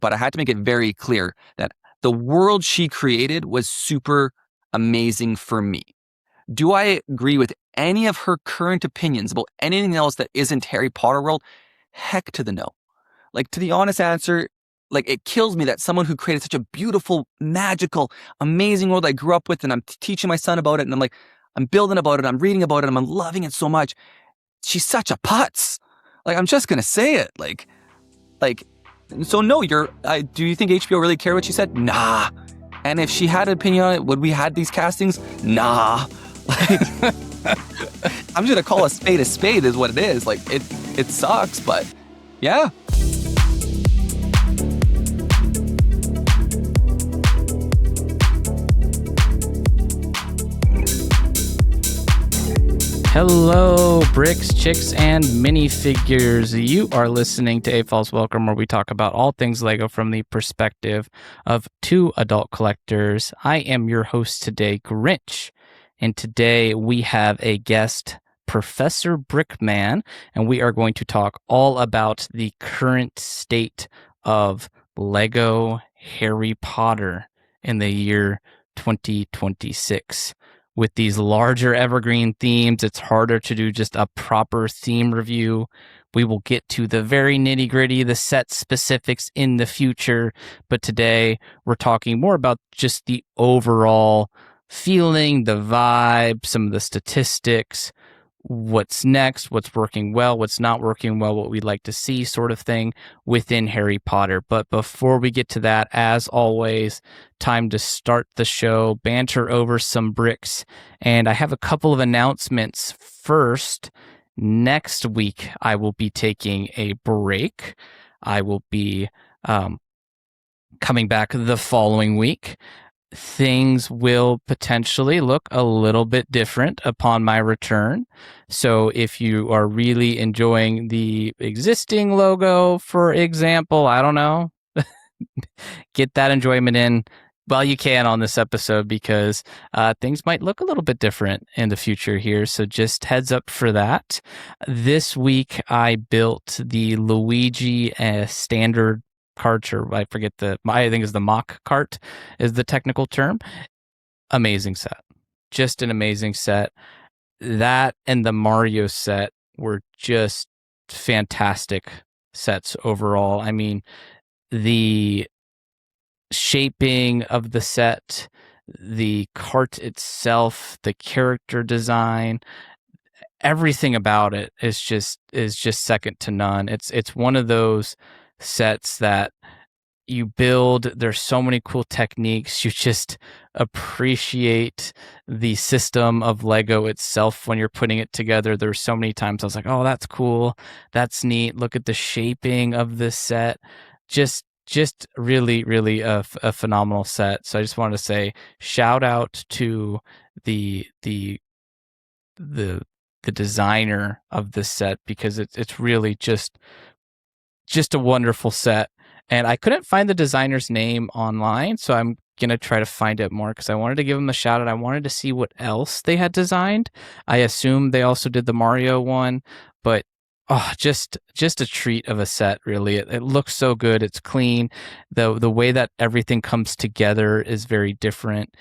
but I had to make it very clear that the world she created was super amazing for me. Do I agree with any of her current opinions about anything else that isn't Harry Potter world? Heck to the no. Like, to the honest answer, like, it kills me that someone who created such a beautiful, magical, amazing world I grew up with, and I'm teaching my son about it, and I'm building about it, I'm reading about it, and I'm loving it so much. She's such a putz. Like, I'm just gonna say it. Like, so no, do you think HBO really cared what she said? Nah. And if she had an opinion on it, would we had these castings? Nah. Like, I'm just gonna call a spade is what it is. Like, it sucks, but yeah. Hello, bricks, chicks, and minifigures. You are listening to AFOLs Welcome, where we talk about all things Lego from the perspective of two adult collectors. I am your host today, Grinch, and today we have a guest, Professor Brickman, and we are going to talk all about the current state of Lego Harry Potter in the year 2026. With these larger evergreen themes, it's harder to do just a proper theme review. We will get to the very nitty-gritty, the set specifics in the future, but today we're talking more about just the overall feeling, the vibe, some of the statistics, what's next, what's working well, what's not working well, what we'd like to see, sort of thing within Harry Potter. But before we get to that, as always, time to start the show, banter over some bricks, and I have a couple of announcements. First, next week I will be taking a break. I will be coming back the following week. Things will potentially look a little bit different upon my return. So if you are really enjoying the existing logo, for example, I don't know, get that enjoyment in while you can on this episode, because things might look a little bit different in the future here. So just heads up for that. This week I built the Luigi standard cart, or I think it's the mock cart is the technical term. Amazing set. Just an amazing set. That and the Mario set were just fantastic sets overall. I mean, the shaping of the set, the cart itself, the character design, everything about it is just second to none. It's one of those sets that you build, there's so many cool techniques, you just appreciate the system of Lego itself when you're putting it together. There's so many times I was like, oh, that's cool, that's neat, look at the shaping of this set. Just really, really a phenomenal set. So I just wanted to say shout out to the designer of this set, because it's really just a wonderful set. And I couldn't find the designer's name online, so I'm going to try to find it more, because I wanted to give him a shout out. I wanted to see what else they had designed. I assume they also did the Mario one, but just a treat of a set, really. It looks so good. It's clean. The way that everything comes together is very different.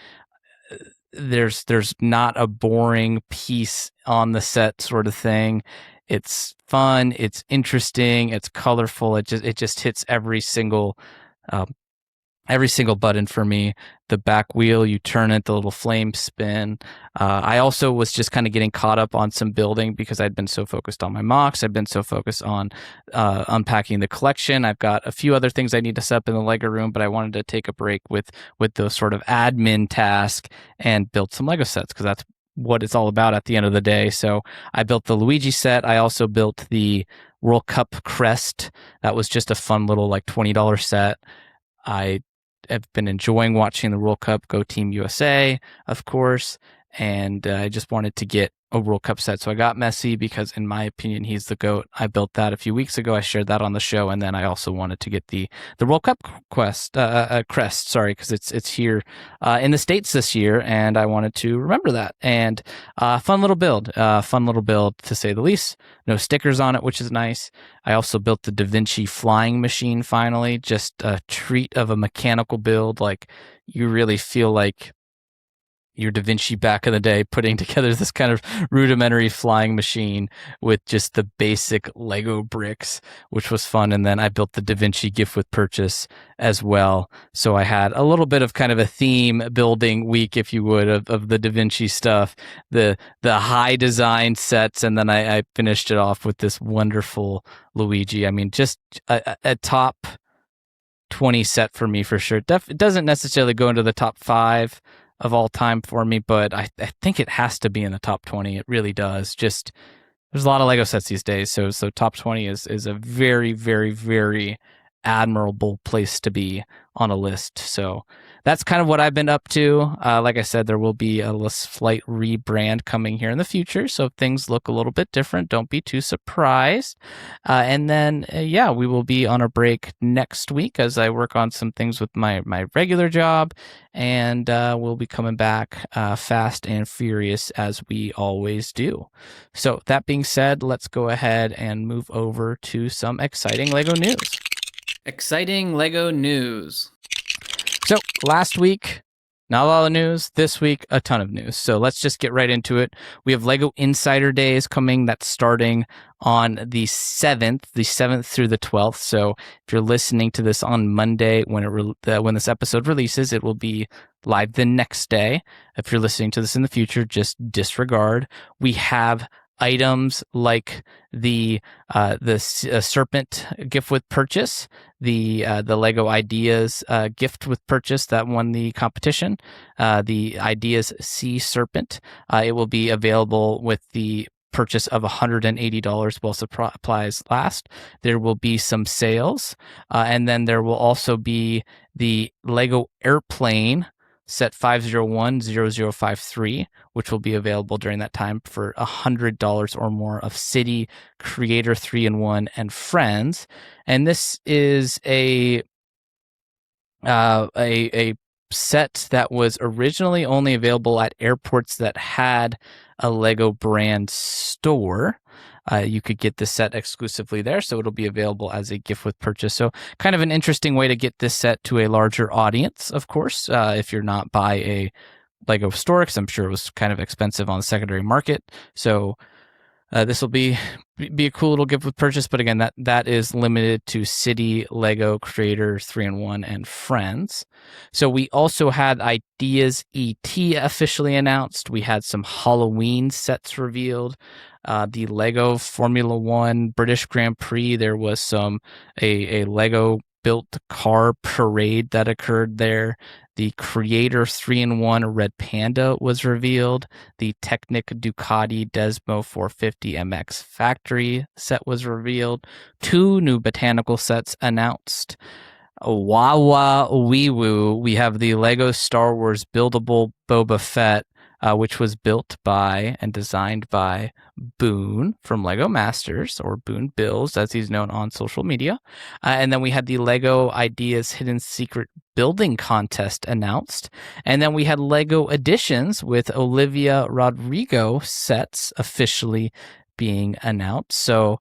There's not a boring piece on the set, sort of thing. It's fun, it's interesting, it's colorful. It just hits every single button for me. The back wheel, you turn it, the little flame spin. I also was just kind of getting caught up on some building, because I'd been so focused on my mocks. I've been so focused on unpacking the collection. I've got a few other things I need to set up in the Lego room, but I wanted to take a break with those sort of admin tasks and build some Lego sets, because that's what it's all about at the end of the day. So I built the Luigi set. I also built the World Cup crest. That was just a fun little like $20 set. I have been enjoying watching the World Cup. Go Team USA, of course. And I just wanted to get a World Cup set. So I got Messi because, in my opinion, he's the GOAT. I built that a few weeks ago. I shared that on the show, and then I also wanted to get the World Cup crest, because it's here in the States this year, and I wanted to remember that. And fun little build to say the least. No stickers on it, which is nice. I also built the Da Vinci flying machine finally. Just a treat of a mechanical build. Like, you really feel like your Da Vinci back in the day, putting together this kind of rudimentary flying machine with just the basic Lego bricks, which was fun. And then I built the Da Vinci gift with purchase as well. So I had a little bit of kind of a theme building week, if you would, of the Da Vinci stuff, the high design sets. And then I finished it off with this wonderful Luigi. I mean, just a top 20 set for me for sure. It doesn't necessarily go into the top 5 of all time for me, but I think it has to be in the top 20. It really does. Just, there's a lot of Lego sets these days, so top 20 is a very, very, very admirable place to be on a list. So that's kind of what I've been up to. Like I said, there will be a slight rebrand coming here in the future, so if things look a little bit different, don't be too surprised. And then, we will be on a break next week as I work on some things with my regular job, and we'll be coming back fast and furious as we always do. So that being said, let's go ahead and move over to some exciting Lego news. Exciting Lego news. So last week, not a lot of news. This week, a ton of news. So let's just get right into it. We have Lego Insider Days coming. That's starting on the 7th through the 12th. So if you're listening to this on Monday, when this episode releases, it will be live the next day. If you're listening to this in the future, just disregard. We have items like the Serpent gift with purchase, the Lego Ideas gift with purchase that won the competition, the Ideas Sea Serpent. It will be available with the purchase of $180 while supplies last. There will be some sales, and then there will also be the Lego Airplane set 5010053, which will be available during that time for $100 or more of City, Creator 3-in-1, and Friends. And this is a set that was originally only available at airports that had a Lego brand store. You could get this set exclusively there, so it'll be available as a gift with purchase. So kind of an interesting way to get this set to a larger audience, of course, if you're not by a Lego store, because I'm sure it was kind of expensive on the secondary market. So this will be a cool little gift with purchase, but again, that is limited to City, Lego, Creator, 3-in-1, and Friends. So we also had Ideas ET officially announced. We had some Halloween sets revealed. The Lego Formula One British Grand Prix, there was a Lego built car parade that occurred there. The Creator 3-in-1 Red Panda was revealed. The Technic Ducati Desmo 450 MX Factory set was revealed. 2 new botanical sets announced. Wawa Wee Woo, we have the Lego Star Wars buildable Boba Fett, which was built by and designed by Boone from Lego Masters, or Boone Builds, as he's known on social media. And then we had the Lego Ideas Hidden Secret Building Contest announced. And then we had Lego Editions with Olivia Rodrigo sets officially being announced. So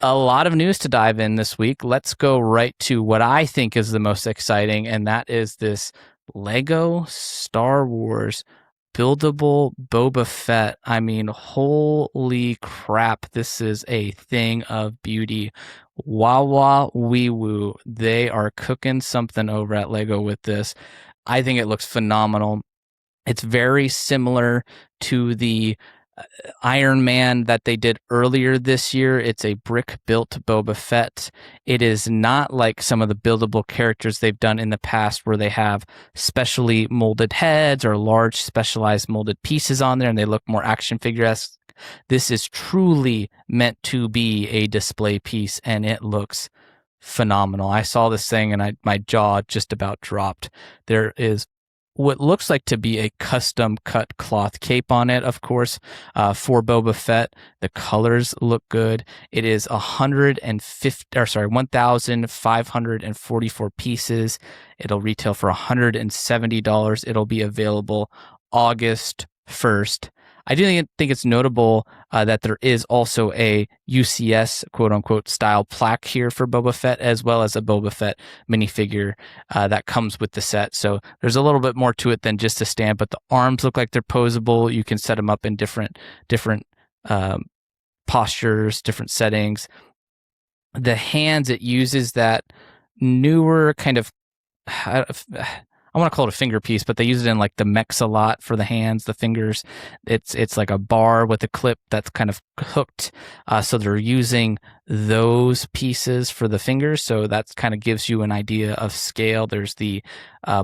a lot of news to dive in this week. Let's go right to what I think is the most exciting, and that is this Lego Star Wars buildable Boba Fett. I mean, holy crap, this is a thing of beauty. Wawa Wee Woo, they are cooking something over at Lego with this. I think it looks phenomenal. It's very similar to the Iron Man that they did earlier this year. It's a brick-built Boba Fett. It is not like some of the buildable characters they've done in the past where they have specially molded heads or large specialized molded pieces on there and they look more action figure-esque. This is truly meant to be a display piece, and it looks phenomenal. I saw this thing and my jaw just about dropped. There is what looks like to be a custom cut cloth cape on it, of course, for Boba Fett. The colors look good. It is 1,544 pieces. It'll retail for $170. It'll be available August 1st. I do think it's notable that there is also a UCS quote unquote style plaque here for Boba Fett, as well as a Boba Fett minifigure that comes with the set. So there's a little bit more to it than just a stamp, but the arms look like they're posable. You can set them up in different postures, different settings. The hands, it uses that newer kind of, I want to call it a finger piece, but they use it in like the mechs a lot for the hands, the fingers. It's like a bar with a clip that's kind of hooked. So they're using those pieces for the fingers. So that kind of gives you an idea of scale. There's the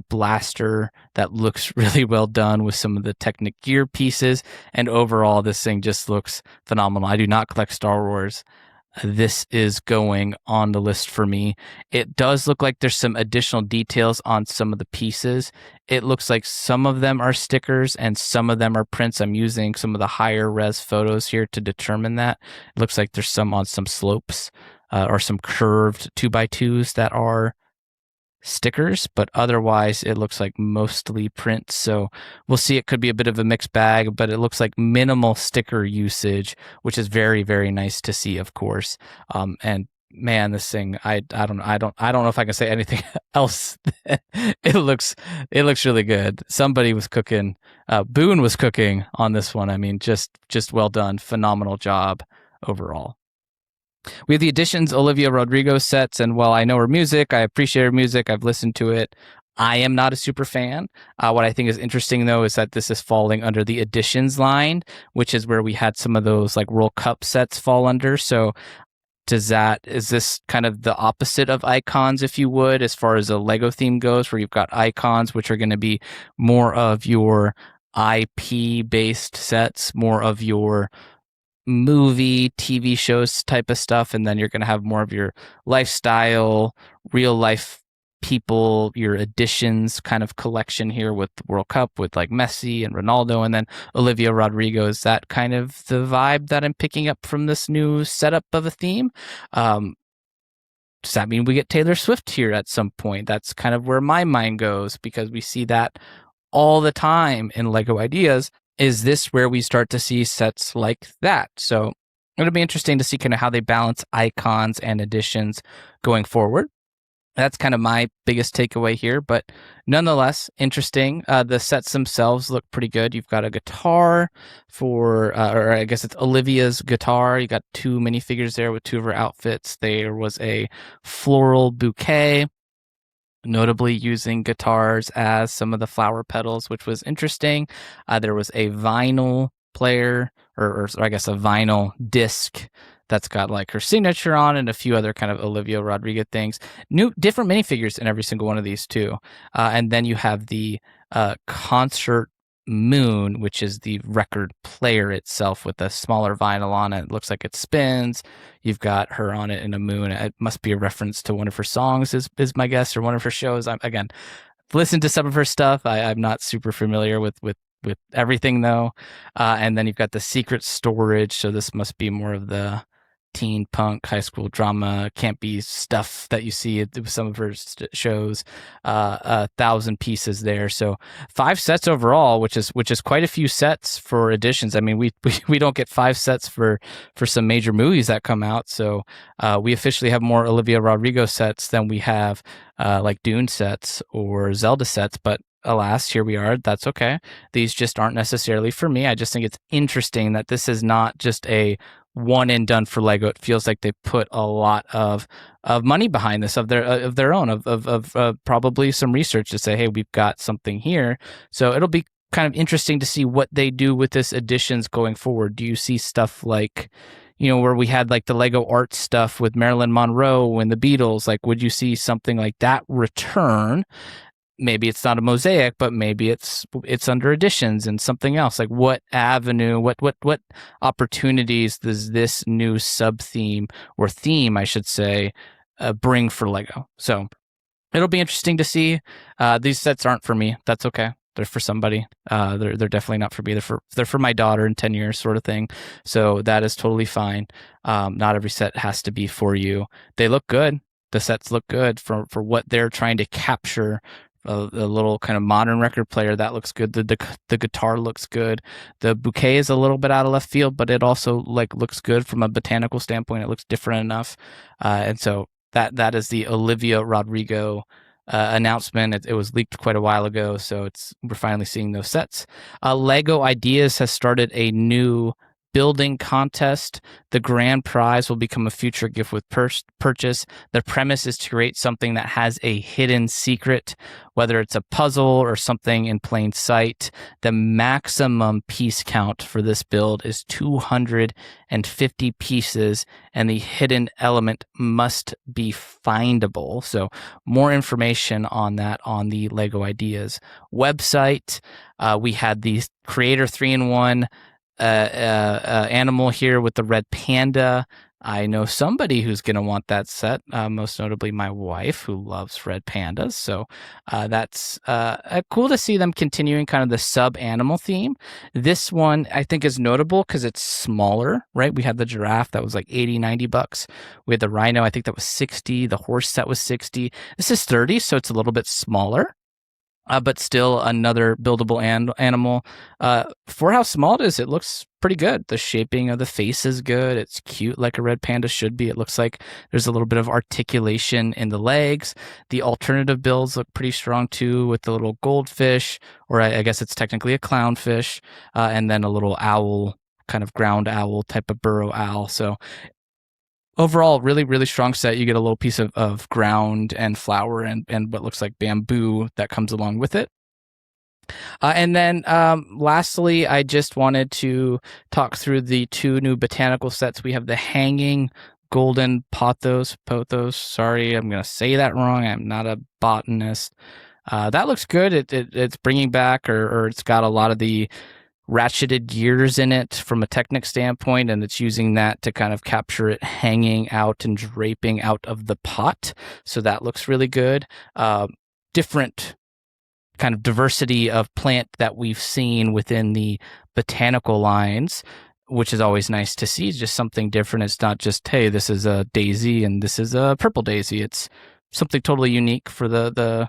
blaster that looks really well done with some of the Technic gear pieces. And overall, this thing just looks phenomenal. I do not collect Star Wars. This is going on the list for me. It does look like there's some additional details on some of the pieces. It looks like some of them are stickers and some of them are prints. I'm using some of the higher res photos here to determine that. It looks like there's some on some slopes or some curved 2x2s that are stickers, but otherwise it looks like mostly prints. So we'll see. It could be a bit of a mixed bag, but it looks like minimal sticker usage, which is very, very nice to see, of course. And man, this thing, I don't know if I can say anything else. It looks really good. Somebody was cooking. Boone was cooking on this one. I mean, just well done. Phenomenal job overall. We have the Editions Olivia Rodrigo sets, and while I know her music, I appreciate her music, I've listened to it, I am not a super fan. What I think is interesting, though, is that this is falling under the Editions line, which is where we had some of those like World Cup sets fall under. So is this kind of the opposite of icons, if you would, as far as a Lego theme goes, where you've got icons, which are going to be more of your IP-based sets, more of your movie, TV shows type of stuff, and then you're going to have more of your lifestyle, real life people, your Editions kind of collection here with the World Cup, with like Messi and Ronaldo, and then Olivia Rodrigo. Is that kind of the vibe that I'm picking up from this new setup of a theme? Does that mean we get Taylor Swift here at some point? That's kind of where my mind goes, because we see that all the time in Lego Ideas. Is this where we start to see sets like that? So it'll be interesting to see kind of how they balance icons and Editions going forward. That's kind of my biggest takeaway here, but nonetheless, interesting. The sets themselves look pretty good. You've got a guitar or I guess it's Olivia's guitar. You got two minifigures there with two of her outfits. There was a floral bouquet, notably using guitars as some of the flower petals, which was interesting. There was a vinyl player, or I guess a vinyl disc that's got like her signature on and a few other kind of Olivia Rodrigo things. Different minifigures in every single one of these too. And then you have the concert moon, which is the record player itself with a smaller vinyl on it. It looks like it spins. You've got her on it in a moon. It must be a reference to one of her songs, is my guess, or one of her shows. Again, listened to some of her stuff. I'm not super familiar with everything though. And then you've got the secret storage. So this must be more of the teen punk, high school drama, campy stuff that you see with some of her shows. 1,000 pieces there, so 5 sets overall, which is quite a few sets for Editions. I mean, we don't get 5 sets for some major movies that come out. So we officially have more Olivia Rodrigo sets than we have like Dune sets or Zelda sets, but alas, here we are. That's okay. These just aren't necessarily for me. I just think it's interesting that this is not just a one and done for Lego. It feels like they put a lot of money behind this, of their own, of probably some research to say, hey, we've got something here. So it'll be kind of interesting to see what they do with this Editions going forward. Do you see stuff like, where we had like the Lego art stuff with Marilyn Monroe and the Beatles? Like, would you see something like that return? Maybe it's not a mosaic, but maybe it's under Editions and something else. Like, what avenue, what opportunities does this new sub theme, or theme, I should say, bring for Lego? So it'll be interesting to see. These sets aren't for me. That's okay. They're for somebody. They're definitely not for me. They're for my daughter in 10 years, sort of thing. So that is totally fine. Not every set has to be for you. They look good. The sets look good for what they're trying to capture. A little kind of modern record player that looks good. The guitar looks good. The bouquet is a little bit out of left field, but it also like looks good from a botanical standpoint. It looks different enough, and so that is the Olivia Rodrigo announcement. It was leaked quite a while ago, so we're finally seeing those sets. Lego Ideas has started a new building contest. The grand prize will become a future gift with purchase. The premise is to create something that has a hidden secret, whether it's a puzzle or something in plain sight. The maximum piece count for this build is 250 pieces, and the hidden element must be findable. So more information on that on the Lego Ideas website. We had the Creator 3-in-1 animal here with the red panda. I know somebody who's going to want that set, most notably my wife, who loves red pandas. So that's cool to see them continuing kind of the sub-animal theme. This one, I think, is notable because it's smaller, right? We had the giraffe that was like $80-$90. We had the rhino, I think that was $60. The horse set was $60. This is $30, so it's a little bit smaller. But still another buildable animal. For how small it is, it looks pretty good. The shaping of the face is good. It's cute like a red panda should be. It looks like there's a little bit of articulation in the legs. The alternative builds look pretty strong too, with the little goldfish, or I guess it's technically a clownfish, and then a little owl, kind of ground owl type of burrow owl. So overall, really, really strong set. You get a little piece of ground and flower and what looks like bamboo that comes along with it. And then lastly, I just wanted to talk through the two new botanical sets. We have the hanging golden pothos. Sorry, I'm going to say that wrong. I'm not a botanist. That looks good. It's bringing back, or it's got a lot of the ratcheted gears in it from a Technic standpoint, and it's using that to kind of capture it hanging out and draping out of the pot. So that looks really good. Different kind of diversity of plant that we've seen within the botanical lines, which is always nice to see. It's just something different. It's not just, hey, this is a daisy and this is a purple daisy. It's something totally unique for the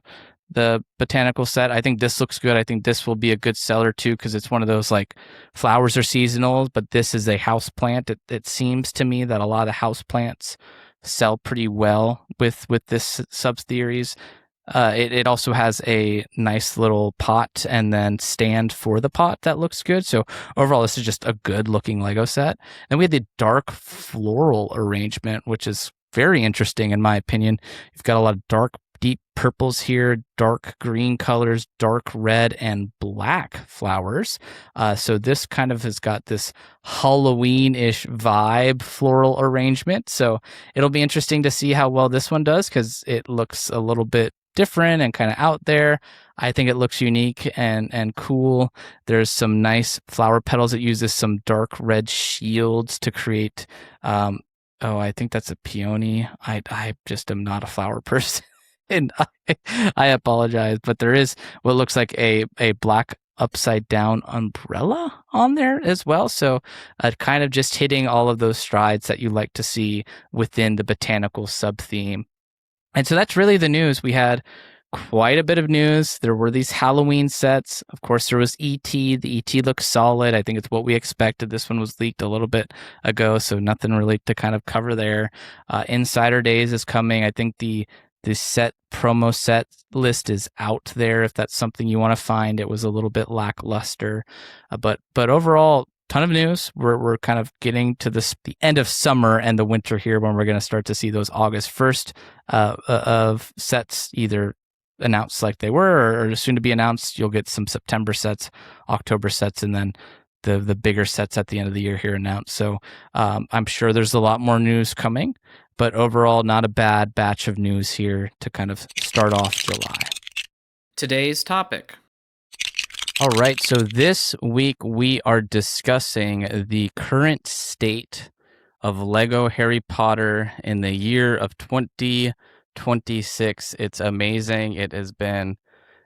botanical set. I think this looks good. I think this will be a good seller too, because it's one of those like flowers are seasonal, but this is a house plant. It seems to me that a lot of house plants sell pretty well with this sub-theories. It also has a nice little pot and then stand for the pot that looks good. So overall, this is just a good looking Lego set. And we had the dark floral arrangement, which is very interesting in my opinion. You've got a lot of dark, deep purples here, dark green colors, dark red, and black flowers. So this kind of has got this Halloween-ish vibe floral arrangement. So it'll be interesting to see how well this one does, because it looks a little bit different and kind of out there. I think it looks unique and cool. There's some nice flower petals. It uses some dark red shields to create, I think that's a peony. I just am not a flower person. And I apologize, but there is what looks like a black upside down umbrella on there as well. So kind of just hitting all of those strides that you like to see within the botanical sub-theme. And so that's really the news. We had quite a bit of news. There were these Halloween sets. Of course, there was E.T. The E.T. looks solid. I think it's what we expected. This one was leaked a little bit ago, so nothing really to kind of cover there. Insider Days is coming. I think the set promo set list is out there if that's something you want to find. It was a little bit lackluster, but overall, ton of news. We're kind of getting to the end of summer and the winter here, when we're going to start to see those August 1st of sets either announced like they were or soon to be announced. You'll get some September sets, October sets, and then the bigger sets at the end of the year here announced. So I'm sure there's a lot more news coming, but overall, not a bad batch of news here to kind of start off July. Today's topic. All right, so this week we are discussing the current state of Lego Harry Potter in the year of 2026. It's amazing. It has been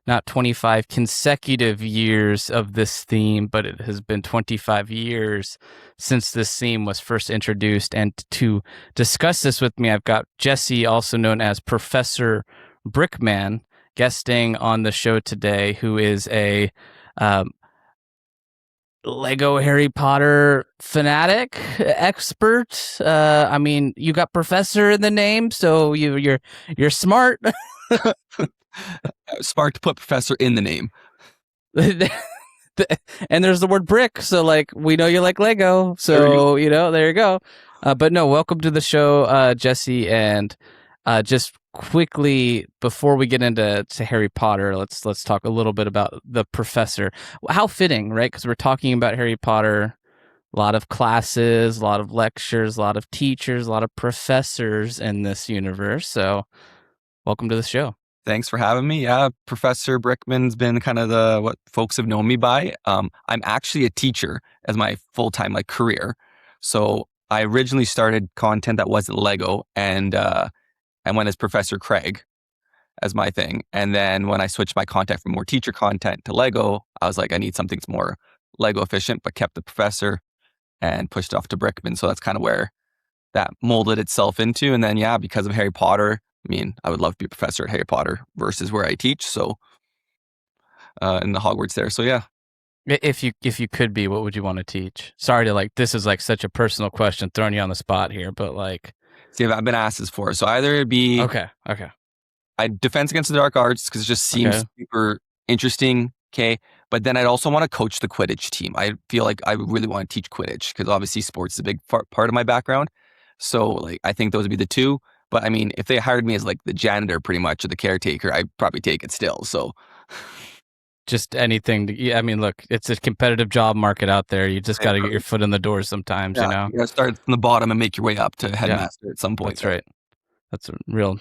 not 25 consecutive years of this theme, but it has been 25 years since this theme was first introduced. And to discuss this with me, I've got Jessie, also known as Professor Brickman, guesting on the show today, who is a Lego Harry Potter fanatic expert. I mean, you got professor in the name, so you're smart. Smart to put professor in the name. And there's the word brick, so like we know you like Lego, so there you go. But no, welcome to the show, Jessie, and just quickly before we get into Harry Potter, let's talk a little bit about the professor. How fitting, right? Because we're talking about Harry Potter. A lot of classes, a lot of lectures, a lot of teachers, a lot of professors in this universe. So, welcome to the show. Thanks for having me. Yeah, Professor Brickman's been kind of what folks have known me by. I'm actually a teacher as my full-time career. So I originally started content that wasn't Lego, and I went as Professor Craig as my thing. And then when I switched my content from more teacher content to Lego, I was like, I need something that's more Lego efficient, but kept the professor and pushed off to Brickman. So that's kind of where that molded itself into. And then, yeah, because of Harry Potter, I mean, I would love to be a professor at Harry Potter versus where I teach. So, in the Hogwarts there. So, yeah. If you could be, what would you want to teach? Sorry to this is such a personal question, throwing you on the spot here, but see, I've been asked this before. So either it'd be okay. Defense Against the Dark Arts because it just seems super interesting. Okay, but then I'd also want to coach the Quidditch team. I feel like I really want to teach Quidditch because obviously sports is a big part of my background. So I think those would be the two. But I mean, if they hired me as the janitor pretty much or the caretaker, I'd probably take it still. So just anything. I mean, look, it's a competitive job market out there. You just got to get your foot in the door sometimes, You got to start from the bottom and make your way up to headmaster at some point. That's right. That's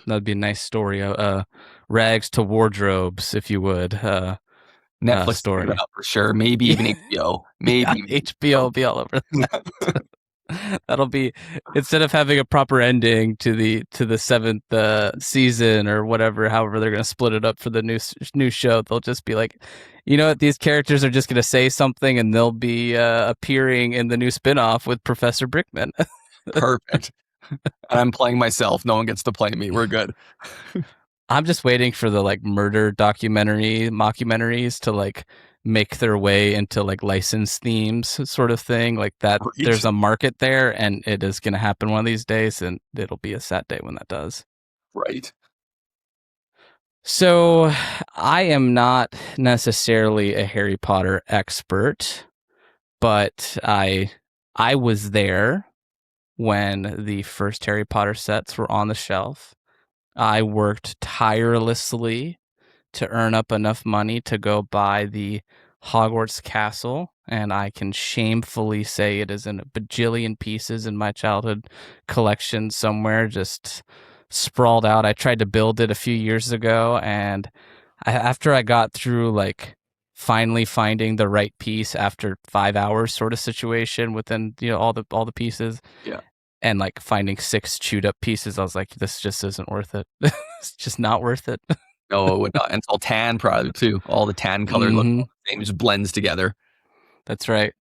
that'd be a nice story. Rags to wardrobes, if you would. Netflix story for sure. Maybe even HBO. Maybe HBO will be all over that. That'll be, instead of having a proper ending to the seventh season or whatever, however they're going to split it up for the new show, they'll just be like, you know what, these characters are just going to say something and they'll be appearing in the new spinoff with Professor Brickman. Perfect. I'm playing myself. No one gets to play me. We're good. I'm just waiting for the murder mockumentaries to make their way into licensed themes sort of thing that. Right. There's a market there and it is going to happen one of these days, and it'll be a sad day when that does. Right. So I am not necessarily a Harry Potter expert, but I was there when the first Harry Potter sets were on the shelf. I worked tirelessly to earn up enough money to go buy the Hogwarts castle, and I can shamefully say it is in a bajillion pieces in my childhood collection somewhere, just sprawled out. I tried to build it a few years ago, and after I got through finally finding the right piece after 5 hours sort of situation within all the pieces. Yeah. And finding 6 chewed up pieces, I was like, this just isn't worth it. It's just not worth it. No, it would not. And it's all tan probably too. All the tan colors look the same, just blends together. That's right.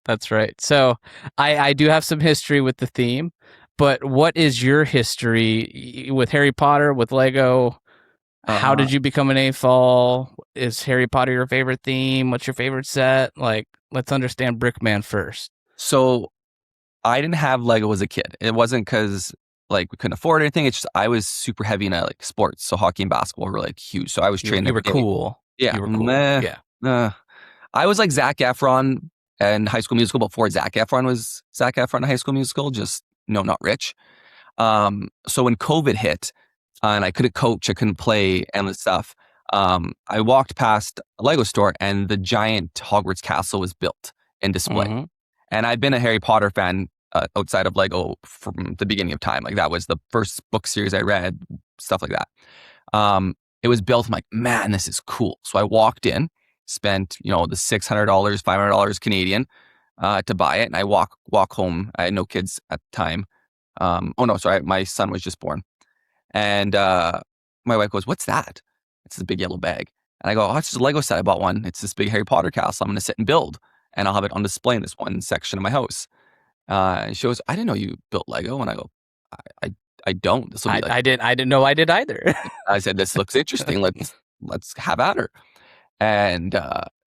So I do have some history with the theme, but what is your history with Harry Potter, with Lego? How did you become an AFOL? Is Harry Potter your favorite theme? What's your favorite set? Let's understand Brickman first. So I didn't have Lego as a kid. It wasn't because we couldn't afford anything. It's just I was super heavy in sports. So hockey and basketball were huge. So I was trained. You were cool. Yeah. You were cool. Yeah. I was like Zac Efron in High School Musical before Zac Efron was Zac Efron in High School Musical. Just not rich. So when COVID hit and I couldn't coach, I couldn't play endless stuff. I walked past a Lego store and the giant Hogwarts castle was built in display. Mm-hmm. And I've been a Harry Potter fan outside of Lego from the beginning of time. That was the first book series I read, stuff like that. It was built. I'm like, man, this is cool. So I walked in, spent the $600, $500 Canadian to buy it, and I walk home. I had no kids at the time. My son was just born, and my wife goes, "What's that?" It's a big yellow bag. And I go, oh, it's just a Lego set. I bought one. It's this big Harry Potter castle. I'm going to sit and build. And I'll have it on display in this one section of my house. And she goes, I didn't know you built Lego. And I go, I don't. This will be like, I didn't know I did either. I said, this looks interesting. Let's have at her. And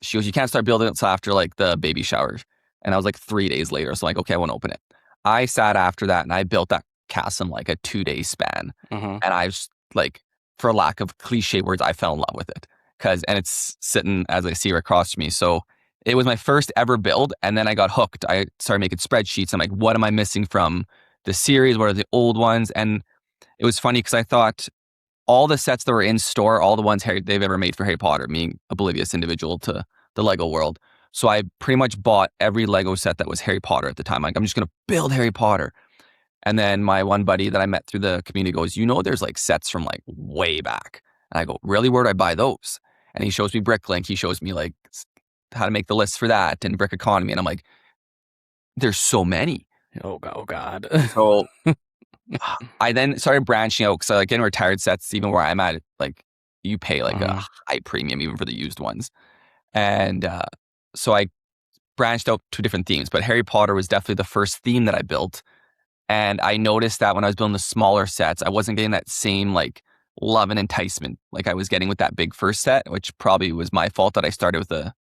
she goes, you can't start building it until after like the baby shower. And I was like 3 days later. So like, okay, I won't open it. I sat after that and I built that castle in like a 2-day span. Mm-hmm. And I was like, for lack of cliche words, I fell in love with it. And it's sitting as I see right across from me. So it was my first ever build. And then I got hooked. I started making spreadsheets. I'm like, what am I missing from the series? What are the old ones? And it was funny because I thought all the sets that were in store, all the ones they've ever made for Harry Potter, being oblivious individual to the Lego world. So I pretty much bought every Lego set that was Harry Potter at the time. Like, I'm just going to build Harry Potter. And then my one buddy that I met through the community goes, there's like sets from like way back. And I go, really? Where do I buy those? And he shows me Bricklink. He shows me like how to make the list for that and Brick Economy. And I'm like, there's so many. Oh God. So I then started branching out because I like getting retired sets, even where I'm at, like you pay like a high premium even for the used ones. And so I branched out to different themes, but Harry Potter was definitely the first theme that I built. And I noticed that when I was building the smaller sets, I wasn't getting that same like love and enticement like I was getting with that big first set, which probably was my fault that I started with a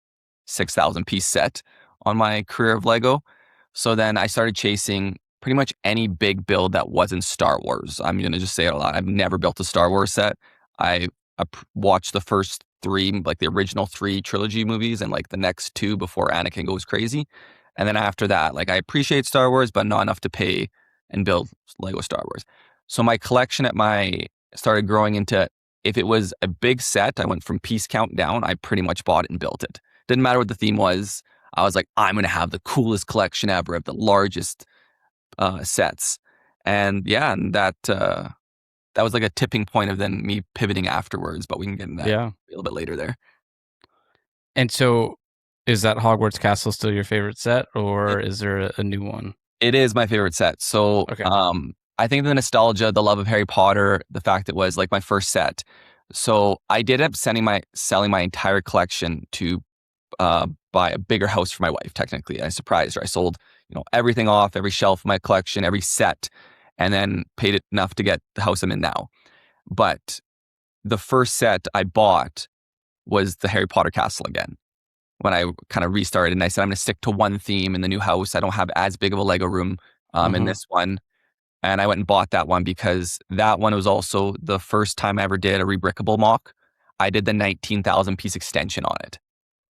6,000 piece set on my career of Lego. So then I started chasing pretty much any big build that wasn't Star Wars. I'm going to just say it a lot. I've never built a Star Wars set. I watched the first 3, like the original 3 trilogy movies and like the next 2 before Anakin goes crazy. And then after that, like I appreciate Star Wars, but not enough to pay and build Lego Star Wars. So my collection started growing into, if it was a big set, I went from piece count down. I pretty much bought it and built it. Didn't matter what the theme was. I was like, I'm going to have the coolest collection ever of the largest sets. And yeah, and that was like a tipping point of then me pivoting afterwards, but we can get into that a little bit later there. And so is that Hogwarts Castle still your favorite set, or is there a new one? It is my favorite set. So I think the nostalgia, the love of Harry Potter, the fact it was like my first set. So I did end up selling my entire collection to buy a bigger house for my wife. Technically, I surprised her. I sold everything off, every shelf of my collection, every set, and then paid it enough to get the house I'm in now. But the first set I bought was the Harry Potter castle again. When I kind of restarted and I said, I'm going to stick to one theme in the new house. I don't have as big of a Lego room in this one. And I went and bought that one because that one was also the first time I ever did a rebrickable mock. I did the 19,000 piece extension on it.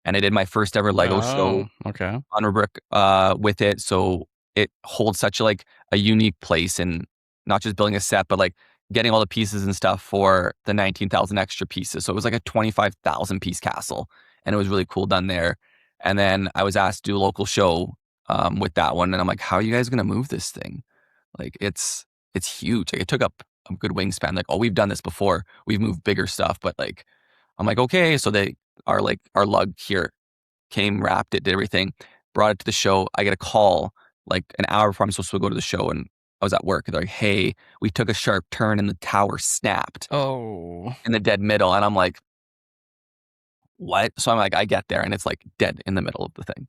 And I did my first ever Lego show on Rebrick with it. So it holds such a unique place in not just building a set, but like getting all the pieces and stuff for the 19,000 extra pieces. So it was like a 25,000 piece castle. And it was really cool done there. And then I was asked to do a local show with that one. And I'm like, how are you guys going to move this thing? Like, it's huge. Like, it took up a good wingspan. Like, oh, we've done this before. We've moved bigger stuff. But like, I'm like, okay. So our lug here came, wrapped it, did everything, brought it to the show. I get a call like an hour before I'm supposed to go to the show. And I was at work. They're like, hey, we took a sharp turn and the tower snapped. Oh. In the dead middle. And I'm like, what? So I'm like, I get there and it's like dead in the middle of the thing.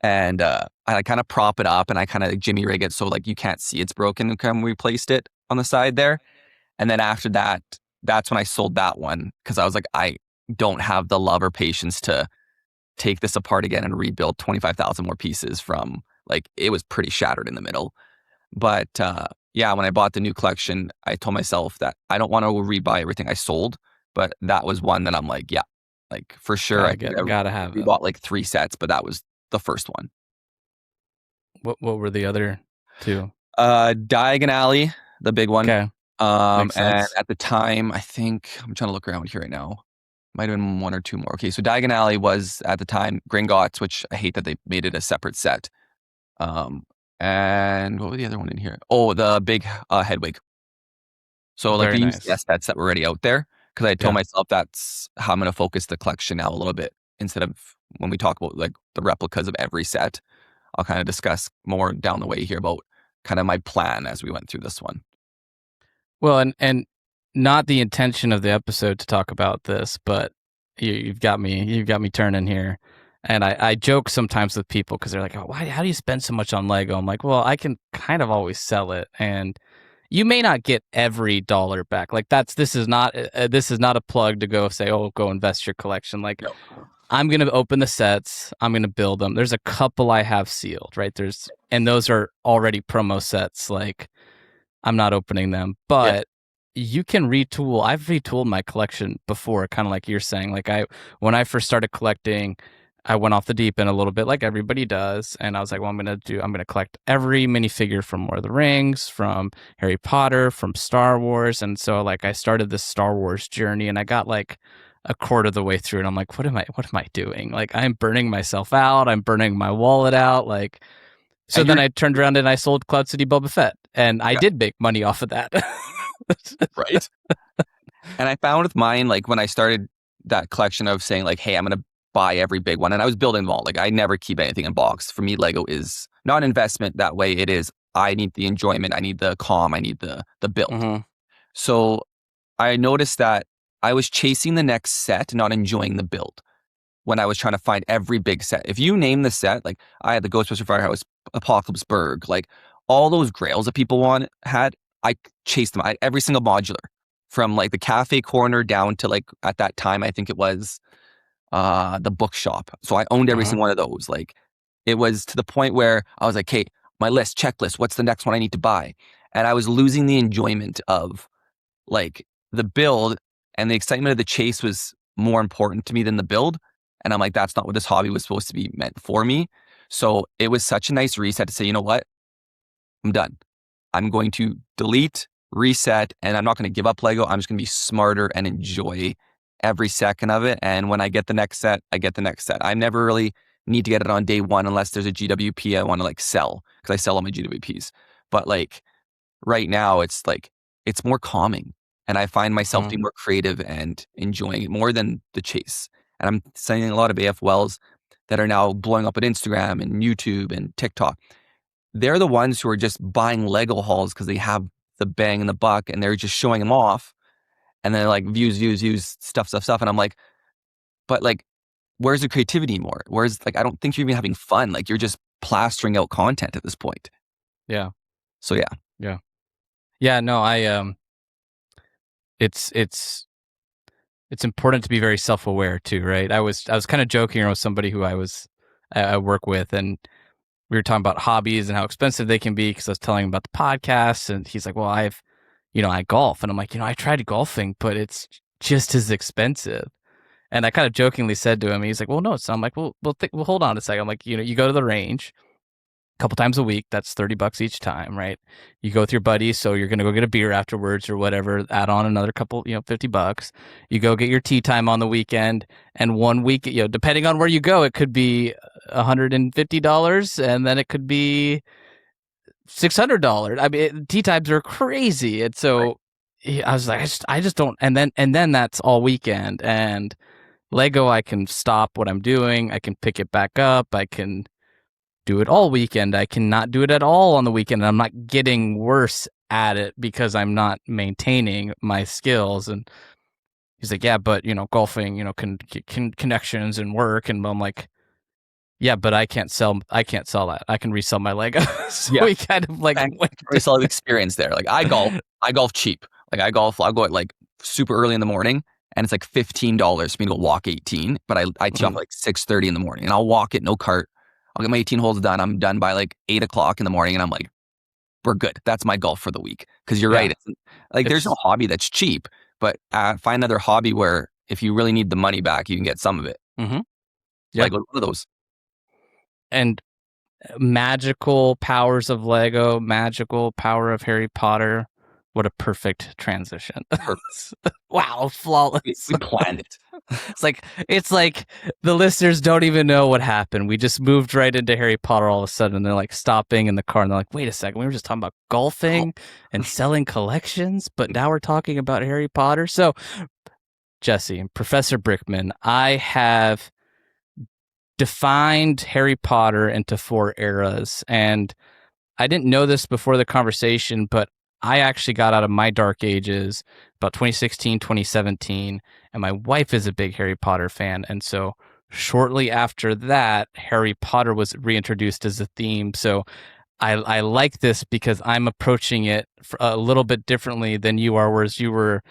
And I kind of prop it up and I kind of jimmy rig it so like you can't see it's broken and kind of replaced it on the side there. And then after that, that's when I sold that one because I was like, I don't have the love or patience to take this apart again and rebuild 25,000 more pieces from like, it was pretty shattered in the middle. But yeah, when I bought the new collection, I told myself that I don't want to rebuy everything I sold, but that was one that I'm like, yeah, like for sure. I gotta have we it. bought like 3 sets, but that was the first one. What were the other 2? Diagon Alley, the big one. Okay. And at the time, I think I'm trying to look around here right now. Might have been 1 or 2 more. Okay, so Diagon Alley was at the time Gringotts, which I hate that they made it a separate set. And what was the other one in here? Oh, the big Hedwig. So like the UCS sets that were already out there. Because I told myself that's how I'm going to focus the collection now a little bit. Instead of when we talk about like the replicas of every set, I'll kind of discuss more down the way here about kind of my plan as we went through this one. Well, and not the intention of the episode to talk about this, but You've got me turning here. And I joke sometimes with people because they're like, oh, how do you spend so much on Lego? I'm like, well, I can kind of always sell it, and you may not get every dollar back. Like this is not a plug to go say, oh, go invest your collection. Like No. I'm going to open the sets. I'm going to build them. There's a couple I have sealed, right? And those are already promo sets. Like I'm not opening them, but you can retool. I've retooled my collection before, kind of like you're saying. Like when I first started collecting, I went off the deep end a little bit, like everybody does, and I was like, well, I'm gonna collect every minifigure from Lord of the Rings, from Harry Potter, from Star Wars, and so like I started this Star Wars journey, and I got like a quarter of the way through, and I'm like, what am I doing? Like I'm burning myself out. I'm burning my wallet out. Like so then I turned around and I sold Cloud City Boba Fett, and I did make money off of that. Right. And I found with mine, like when I started that collection of saying like, hey, I'm going to buy every big one. And I was building them all. Like I never keep anything in box. For me, Lego is not an investment that way. It is, I need the enjoyment. I need the calm. I need the build. Mm-hmm. So I noticed that I was chasing the next set, not enjoying the build when I was trying to find every big set. If you name the set, like I had the Ghostbuster Firehouse, Apocalypse Berg, like all those grails that people had, I chased them. Every single modular from like the cafe corner down to like at that time, I think it was the bookshop. So I owned every single one of those. Like it was to the point where I was like, hey, my checklist, what's the next one I need to buy? And I was losing the enjoyment of like the build, and the excitement of the chase was more important to me than the build. And I'm like, that's not what this hobby was supposed to be meant for me. So it was such a nice reset to say, you know what? I'm done. I'm going to delete, reset, and I'm not going to give up Lego. I'm just going to be smarter and enjoy every second of it. And when I get the next set, I get the next set. I never really need to get it on day one unless there's a GWP I want to like sell, because I sell all my GWPs. But like right now, it's like, it's more calming. And I find myself being more creative and enjoying it more than the chase. And I'm seeing a lot of AFOLs that are now blowing up at Instagram and YouTube and TikTok. They're the ones who are just buying Lego hauls because they have the bang in the buck and they're just showing them off. And then like views, stuff. And I'm like, but like, where's the creativity more? Where's like, I don't think you're even having fun. Like you're just plastering out content at this point. Yeah. So yeah. Yeah, no, it's important to be very self-aware too, right? I was kind of joking around with somebody who I work with, and we were talking about hobbies and how expensive they can be, because I was telling him about the podcast, and he's like, well, I golf. And I'm like, I tried golfing, but it's just as expensive. And I kind of jokingly said to him, he's like, well, no, it's not. I'm like, well, hold on a second. I'm like, you go to the range a couple times a week, that's $30 each time, right? You go with your buddies, so you're going to go get a beer afterwards or whatever, add on another couple, $50. You go get your tea time on the weekend, and 1 week, depending on where you go, it could be $150, and then it could be $600. I mean, tea times are crazy. And so I was like, I just don't. And then that's all weekend. And Lego, I can stop what I'm doing. I can pick it back up. I can do it all weekend. I cannot do it at all on the weekend. And I'm not getting worse at it because I'm not maintaining my skills. And he's like, yeah, but golfing, can connections and work. And I'm like, yeah, but I can't sell that. I can resell my Lego. So we kind of like resell the experience there. Like I golf cheap. Like I'll go at like super early in the morning, and it's like $15 for me to walk 18. But I tee off like 6:30 in the morning, and I'll walk it, no cart. I'll get my 18 holes done. I'm done by like 8 o'clock in the morning, and I'm like, we're good. That's my golf for the week. Because you're right. There's no hobby that's cheap, but find another hobby where if you really need the money back, you can get some of it. Mm-hmm. Yeah, like one of those. And magical powers of Lego, magical power of Harry Potter. What a perfect transition. Perfect. Wow, flawless. We planned it. It's like the listeners don't even know what happened. We just moved right into Harry Potter all of a sudden, and they're like stopping in the car, and they're like, wait a second, we were just talking about golfing and selling collections, but now we're talking about Harry Potter. So, Jessie, Professor Brickman, I have defined Harry Potter into 4 eras, and I didn't know this before the conversation, but I actually got out of my dark ages about 2016, 2017, and my wife is a big Harry Potter fan. And so shortly after that, Harry Potter was reintroduced as a theme. So I like this because I'm approaching it a little bit differently than you are, whereas you were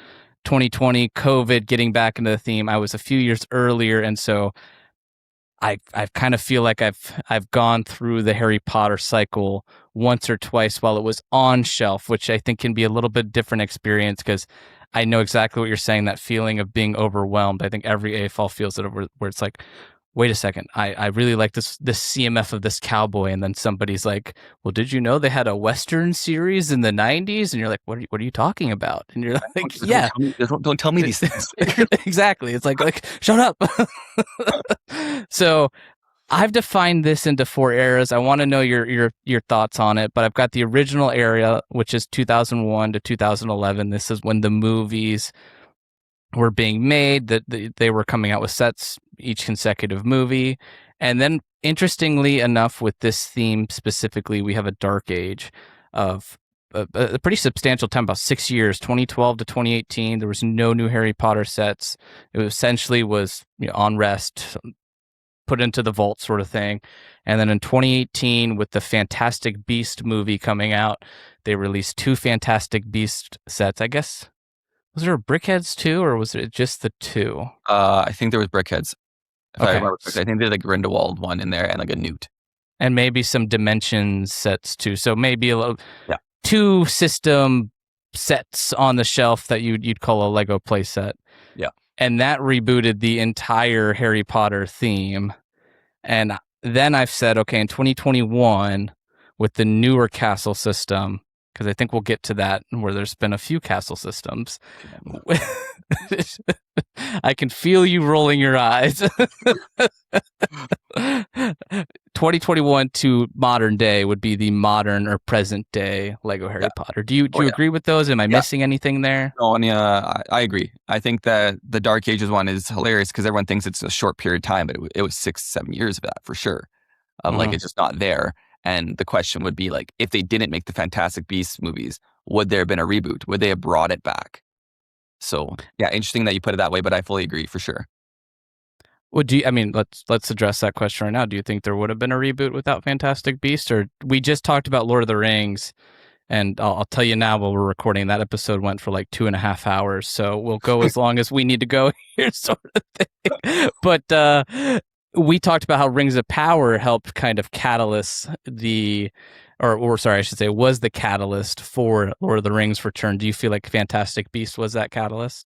2020 COVID getting back into the theme. I was a few years earlier, and so I kind of feel like I've gone through the Harry Potter cycle once or twice while it was on shelf, which I think can be a little bit different experience because I know exactly what you're saying, that feeling of being overwhelmed. I think every AFOL feels it, where it's like, wait a second, I really like this CMF of this cowboy, and then somebody's like, well, did you know they had a Western series in the 90s? And you're like, what are you talking about? And you're like, yeah. Don't tell me these things. Exactly. It's like shut up. So I've defined this into 4 eras. I want to know your thoughts on it, but I've got the original era, which is 2001 to 2011. This is when the movies were being made, that they were coming out with sets each consecutive movie. And then interestingly enough, with this theme specifically, we have a dark age of a pretty substantial time, about 6 years, 2012 to 2018. There was no new Harry Potter sets. It essentially was on rest, put into the vault sort of thing. And then in 2018, with the Fantastic Beast movie coming out, they released 2 Fantastic Beast sets. I guess, was there Brickheads too, or was it just the 2? I think there was Brickheads. If Okay. I remember correctly. I think there's like Grindelwald one in there and like a Newt. And maybe some Dimensions sets too. So maybe a little 2 system sets on the shelf that you'd call a Lego play set. Yeah. And that rebooted the entire Harry Potter theme. And then I've said, okay, in 2021, with the newer castle system, because I think we'll get to that where there's been a few castle systems. I can feel you rolling your eyes. 2021 to modern day would be the modern or present day Lego Harry Potter. Do you agree with those? Am I missing anything there? No, and I agree. I think that the Dark Ages one is hilarious because everyone thinks it's a short period of time, but it was 6-7 years of that for sure. Like it's just not there. And the question would be like, if they didn't make the Fantastic Beasts movies, would there have been a reboot? Would they have brought it back? So yeah, interesting that you put it that way, but I fully agree for sure. Well, let's address that question right now. Do you think there would have been a reboot without Fantastic Beasts? Or we just talked about Lord of the Rings, and I'll tell you now while we're recording, that episode went for like 2.5 hours. So we'll go as long as we need to go here, sort of thing. But we talked about how Rings of Power helped kind of catalyst was the catalyst for Lord of the Rings return. Do you feel like Fantastic Beasts was that catalyst?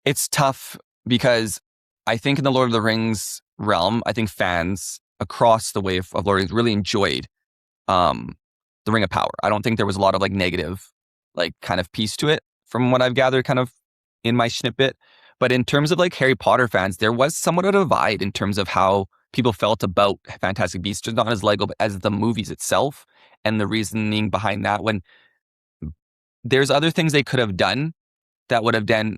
It's tough because I think in the Lord of the Rings realm, I think fans across the way of Lord of the Rings really enjoyed the Ring of Power. I don't think there was a lot of like negative, like kind of piece to it from what I've gathered kind of in my snippet. But in terms of like Harry Potter fans, there was somewhat of a divide in terms of how people felt about Fantastic Beasts, just not as Lego, but as the movies itself, and the reasoning behind that. When there's other things they could have done that would have then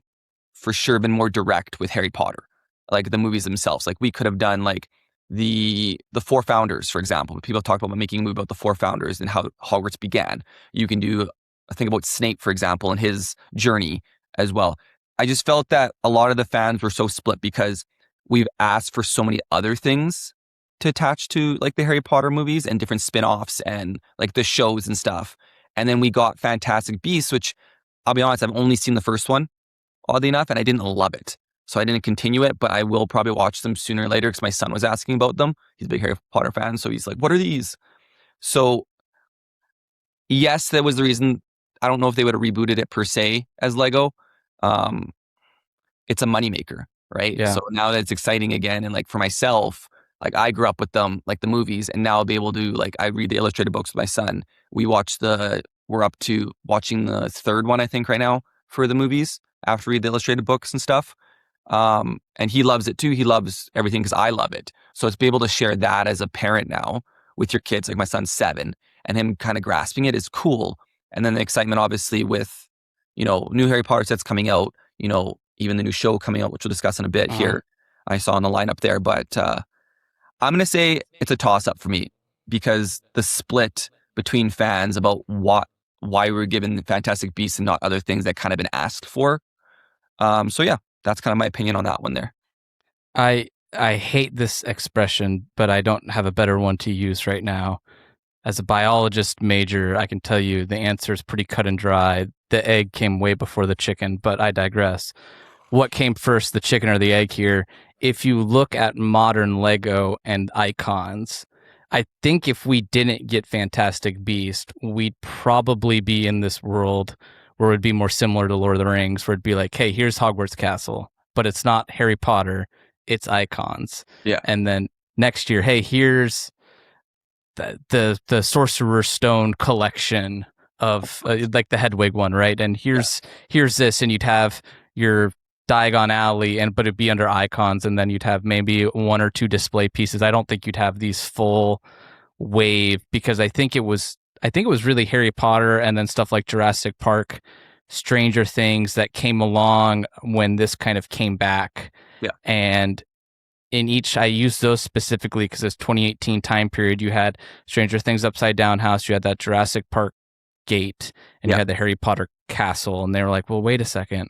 for sure been more direct with Harry Potter, like the movies themselves. Like we could have done like the 4 founders, for example. People talk about making a movie about the 4 founders and how Hogwarts began. You can do a thing about Snape, for example, and his journey as well. I just felt that a lot of the fans were so split because we've asked for so many other things to attach to like the Harry Potter movies and different spin-offs and like the shows and stuff. And then we got Fantastic Beasts, which I'll be honest, I've only seen the first one, oddly enough, and I didn't love it. So I didn't continue it, but I will probably watch them sooner or later because my son was asking about them. He's a big Harry Potter fan, so he's like, what are these? So yes, that was the reason. I don't know if they would have rebooted it per se as Lego. It's a moneymaker, right? Yeah. So now that it's exciting again, and like for myself, like I grew up with them, like the movies, and now I'll be able to like I read the illustrated books with my son. We're up to watching the 3rd one, I think, right now for the movies after read the illustrated books and stuff. And he loves it too. He loves everything because I love it. So it's be able to share that as a parent now with your kids, like my son's 7, and him kind of grasping it is cool. And then the excitement, obviously, with new Harry Potter sets coming out, even the new show coming out, which we'll discuss in a bit here. I saw in the lineup there, but I'm going to say it's a toss up for me because the split between fans about what why we were given Fantastic Beasts and not other things that kind of been asked for. So yeah, that's kind of my opinion on that one there. I hate this expression, but I don't have a better one to use right now. As a biologist major, I can tell you the answer is pretty cut and dry. The egg came way before the chicken, but I digress. What came first, the chicken or the egg here? If you look at modern Lego and icons, I think if we didn't get Fantastic Beast, we'd probably be in this world where it'd be more similar to Lord of the Rings, where it'd be like, hey, here's Hogwarts Castle, but it's not Harry Potter, it's icons. Yeah. And then next year, hey, here's the Sorcerer's Stone collection of like the Hedwig one, right? And here's this, and you'd have your Diagon Alley, but it'd be under icons, and then you'd have maybe one or two display pieces. I don't think you'd have these full wave, because I think it was really Harry Potter and then stuff like Jurassic Park, Stranger Things that came along when this kind of came back. Yeah. And in each, I used those specifically because it's 2018 time period. You had Stranger Things Upside Down House, you had that Jurassic Park gate, and you had the Harry Potter castle. And they were like, well, wait a second.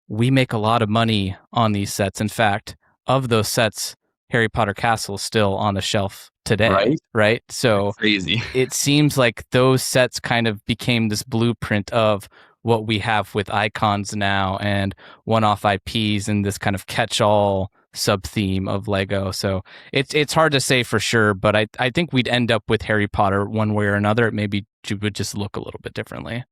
We make a lot of money on these sets. In fact, of those sets, Harry Potter Castle is still on the shelf today, right? So that's crazy. It seems like those sets kind of became this blueprint of what we have with icons now and one-off IPs and this kind of catch-all sub-theme of Lego. So it's hard to say for sure, but I think we'd end up with Harry Potter one way or another. It maybe would just look a little bit differently.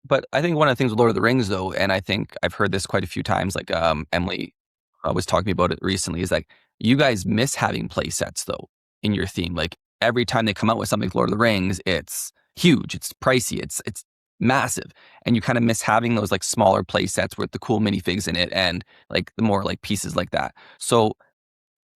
But I think one of the things with Lord of the Rings, though, and I think I've heard this quite a few times, like Emily was talking to me about it recently, is like, you guys miss having play sets, though, in your theme. Like, every time they come out with something like Lord of the Rings, it's huge, it's pricey, it's massive. And you kind of miss having those like smaller play sets with the cool minifigs in it and like the more like pieces like that. So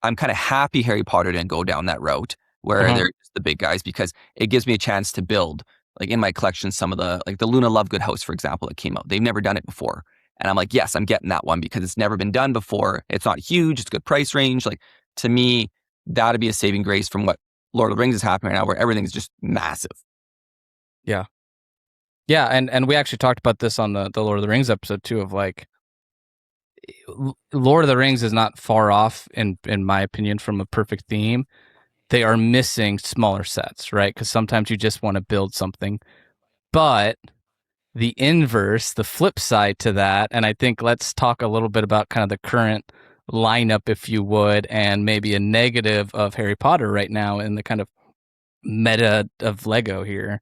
I'm kind of happy Harry Potter didn't go down that route where they're just the big guys, because it gives me a chance to build, like in my collection, some of the, like the Luna Lovegood house, for example, that came out. They've never done it before. And I'm like, yes, I'm getting that one because it's never been done before. It's not huge. It's a good price range. Like, to me, that'd be a saving grace from what Lord of the Rings is happening right now, where everything is just massive. Yeah. Yeah. And we actually talked about this on the Lord of the Rings episode too, of like, Lord of the Rings is not far off, in my opinion, from a perfect theme. They are missing smaller sets, right? Because sometimes you just want to build something. But the inverse, the flip side to that, and I think let's talk a little bit about kind of the current lineup, if you would, and maybe a negative of Harry Potter right now in the kind of meta of Lego here.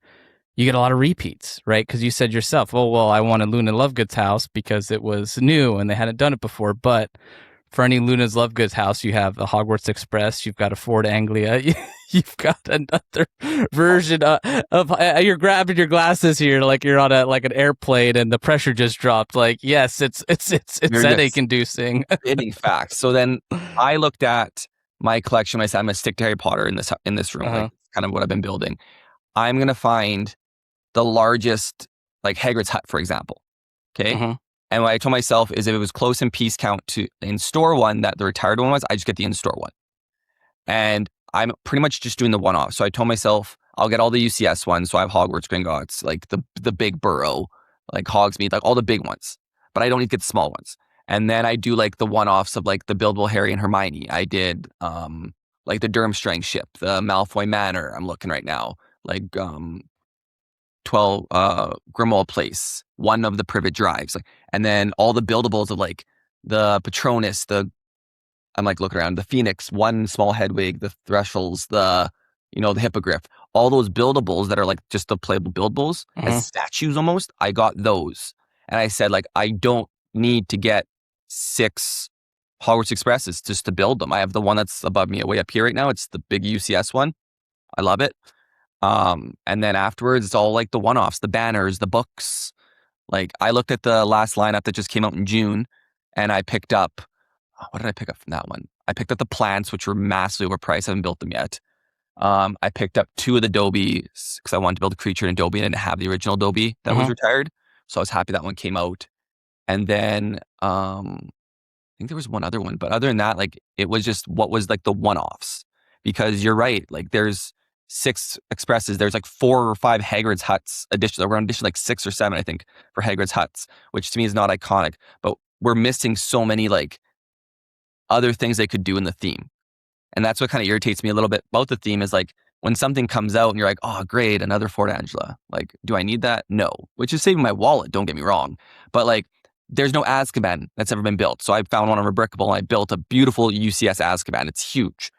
You get a lot of repeats, right? Because you said yourself, well, I wanted Luna Lovegood's house because it was new and they hadn't done it before. But for any Luna's Lovegood's house, you have a Hogwarts Express, you've got a Ford Anglia, you've got another version of you're grabbing your glasses here like you're on an airplane and the pressure just dropped. Like, yes, it's headache inducing. Fitting facts. So then I looked at my collection. I said, I'm going to stick to Harry Potter in this room. Like, kind of what I've been building. I'm going to find the largest, like Hagrid's hut, for example. Okay. And what I told myself is, if it was close in piece count to the in-store one that the retired one was, I just get the in-store one. And I'm pretty much just doing the one-off. So I told myself I'll get all the UCS ones. So I have Hogwarts, Gringotts, like the big Burrow, like Hogsmeade, like all the big ones. But I don't need to get the small ones. And then I do like the one-offs of like the buildable Harry and Hermione. I did like the Durmstrang ship, the Malfoy Manor. I'm looking right now, like 12 Grimmauld Place, one of the Privet Drives, like, and then all the buildables of like the Patronus, I'm like looking around, the Phoenix, one small Hedwig, the Thresholds, the Hippogriff, all those buildables that are like just the playable buildables as statues almost. I got those, and I said, like, I don't need to get 6 Hogwarts Expresses just to build them. I have the one that's above me, way up here right now. It's the big UCS one. I love it. And then afterwards, it's all like the one-offs, the banners, the books. Like, I looked at the last lineup that just came out in June, and I picked up, what did I pick up from that one? I picked up the plants, which were massively overpriced. I haven't built them yet. I picked up 2 of the Dobies because I wanted to build a creature in Dobie and I didn't have the original Dobie that was retired. So I was happy that one came out. And then I think there was one other one, but other than that, like, it was just what was like the one-offs. Because you're right, like, there's 6 expresses, there's like 4 or 5 Hagrid's huts addition. We're on edition like 6 or 7, I think, for Hagrid's huts, which to me is not iconic. But we're missing so many like other things they could do in the theme. And that's what kind of irritates me a little bit about the theme is like when something comes out and you're like, oh, great, another Fort Angela. Like, do I need that? No, which is saving my wallet, don't get me wrong. But like, there's no Azkaban that's ever been built. So I found one on Rebrickable and I built a beautiful UCS Azkaban. It's huge.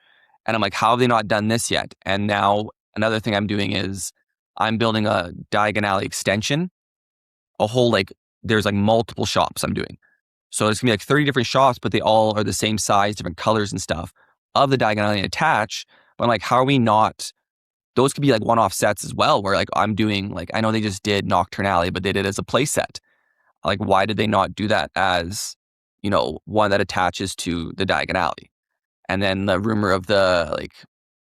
And I'm like, how have they not done this yet? And now another thing I'm doing is I'm building a Diagon Alley extension, a whole like, there's like multiple shops I'm doing. So it's gonna be like 30 different shops, but they all are the same size, different colors and stuff of the Diagon Alley attach. But I'm like, how are we not, those could be like one-off sets as well, where like I'm doing, like, I know they just did Nocturne Alley, but they did it as a play set. Like, why did they not do that as, you know, one that attaches to the Diagon Alley? And then the rumor of the, like,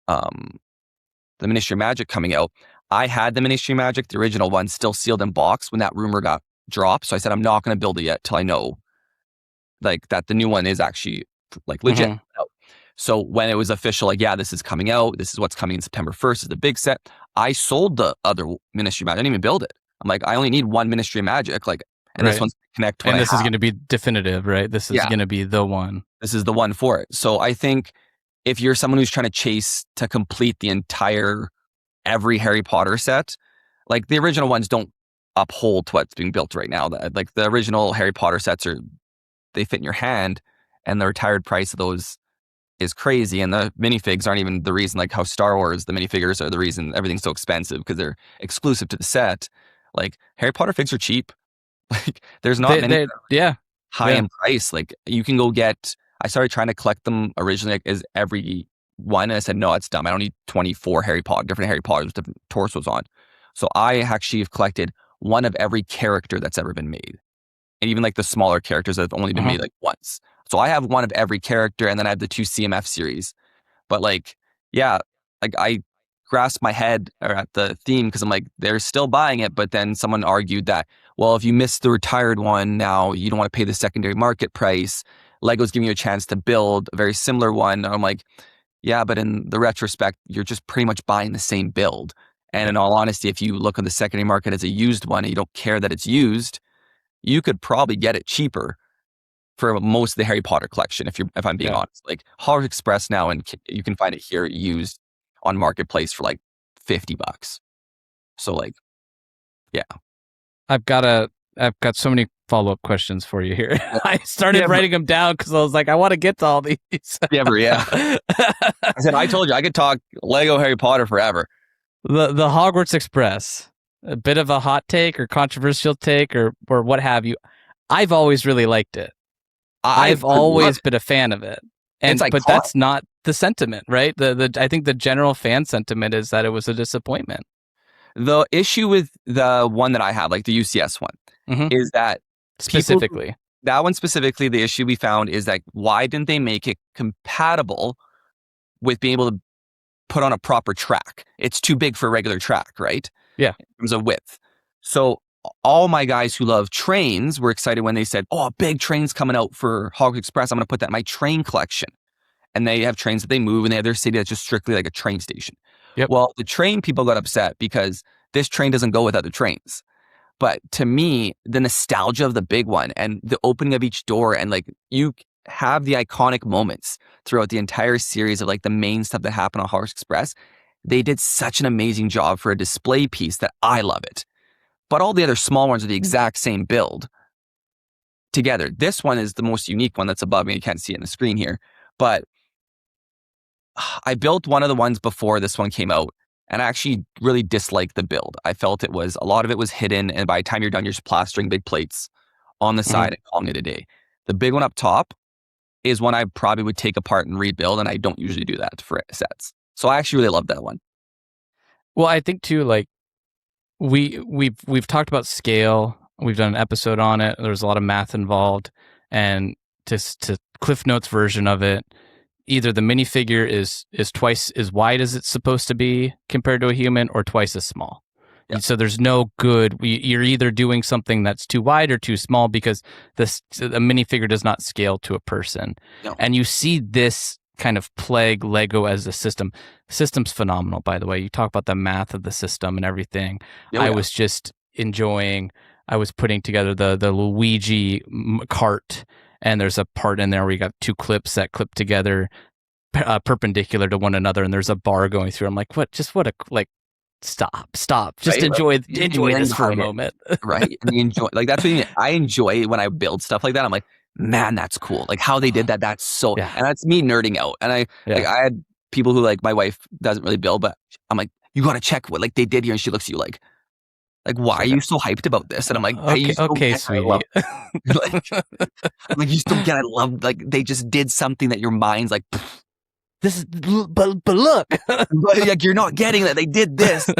the Ministry of Magic coming out. I had the Ministry of Magic, the original one, still sealed in box when that rumor got dropped. So I said, I'm not going to build it yet till I know, like, that the new one is actually, like, legit. Mm-hmm. So when it was official, like, yeah, this is coming out, this is what's coming in September 1st, is the big set, I sold the other Ministry of Magic. I didn't even build it. I'm like, I only need one Ministry of Magic, like, and this one's connect. And this is going to be definitive, right? This is going to be the one. This is the one for it. So I think if you're someone who's trying to chase to complete the entire, every Harry Potter set, like the original ones don't uphold to what's being built right now. Like the original Harry Potter sets they fit in your hand, and the retired price of those is crazy. And the minifigs aren't even the reason, like how Star Wars, the minifigures are the reason everything's so expensive because they're exclusive to the set. Like Harry Potter figs are cheap. Like there's not many high in price. Like you can go get, I started trying to collect them originally like, as every one. And I said, no, it's dumb. I don't need 24 different Harry Potters with different torsos on. So I actually have collected one of every character that's ever been made. And even like the smaller characters that have only been made like once. So I have one of every character, and then I have the 2 CMF series. But like, yeah, like I grasped my head at the theme because I'm like, they're still buying it. But then someone argued that, well, if you miss the retired one now, you don't want to pay the secondary market price. Lego's giving you a chance to build a very similar one. And I'm like, yeah, but in the retrospect, you're just pretty much buying the same build. And in all honesty, if you look on the secondary market as a used one and you don't care that it's used, you could probably get it cheaper for most of the Harry Potter collection. If I'm being honest, like Hogwarts Express now, and you can find it here used on Marketplace for like $50. So like, yeah. I've got so many follow-up questions for you here. I started writing them down because I was like, I want to get to all these. I said, I told you I could talk Lego Harry Potter forever. The Hogwarts Express, a bit of a hot take or controversial take or what have you. I've always really liked it. I've always been a fan of it. And but that's not the sentiment, right? I think the general fan sentiment is that it was a disappointment. The issue with the one that I have, like the UCS one, is that specifically, the issue we found is that why didn't they make it compatible with being able to put on a proper track? It's too big for a regular track, right? Yeah. In terms of width. So all my guys who love trains were excited when they said, oh, a big train's coming out for Hogwarts Express. I'm going to put that in my train collection. And they have trains that they move, and they have their city that's just strictly like a train station. Yep. Well, the train people got upset because this train doesn't go with other trains. But to me, the nostalgia of the big one and the opening of each door, and like you have the iconic moments throughout the entire series of like the main stuff that happened on Hogwarts Express. They did such an amazing job for a display piece that I love it. But all the other small ones are the exact same build together. This one is the most unique one that's above me. You can't see it in the screen here. But I built one of the ones before this one came out, and I actually really disliked the build. I felt a lot of it was hidden, and by the time you're done, you're just plastering big plates on the side and calling it a day. The big one up top is one I probably would take apart and rebuild, and I don't usually do that for sets. So I actually really love that one. Well, I think too, like we've talked about scale. We've done an episode on it. There's a lot of math involved, and just to Cliff Notes version of it, either the minifigure is twice as wide as it's supposed to be compared to a human, or twice as small. Yep. So there's no good. You're either doing something that's too wide or too small because a minifigure does not scale to a person. No. And you see this kind of plague Lego as a system. System's phenomenal, by the way. You talk about the math of the system and everything. Oh, I yeah. was just enjoying. I was putting together the Luigi cart, and there's a part in there where you got two clips that clip together perpendicular to one another, and there's a bar going through. I'm like, what? Just what a like. Stop. Just Right? enjoy Engineering this for a behind it, moment. right? And you enjoy, like, that's what you mean. I enjoy when I build stuff like that. I'm like, man, that's cool. Like how they did that. That's so, Yeah. and that's me nerding out. And I had people who, like, my wife doesn't really build, but I'm like, you got to check what like they did here. And she looks at you like, why are you so hyped about this? And I'm like, okay, sweetie. Like, you still get, I love, like, they just did something that your mind's like, this is, but look, like, you're not getting that they did this.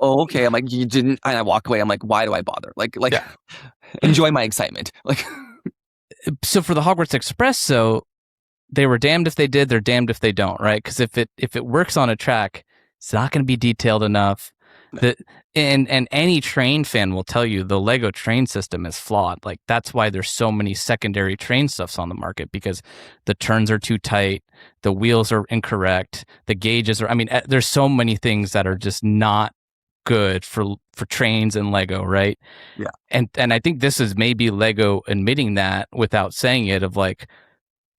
Oh, okay. I'm like, you didn't. And I walk away. I'm like, why do I bother? Like, enjoy my excitement. Like, so for the Hogwarts Express, so they were damned if they did, they're damned if they don't, right? Because if it works on a track, it's not going to be detailed enough. And any train fan will tell you the Lego train system is flawed. Like, that's why there's so many secondary train stuffs on the market, because the turns are too tight, the wheels are incorrect, the gauges are. I mean, there's so many things that are just not good for trains and Lego, right? Yeah. And I think this is maybe Lego admitting that without saying it, of like,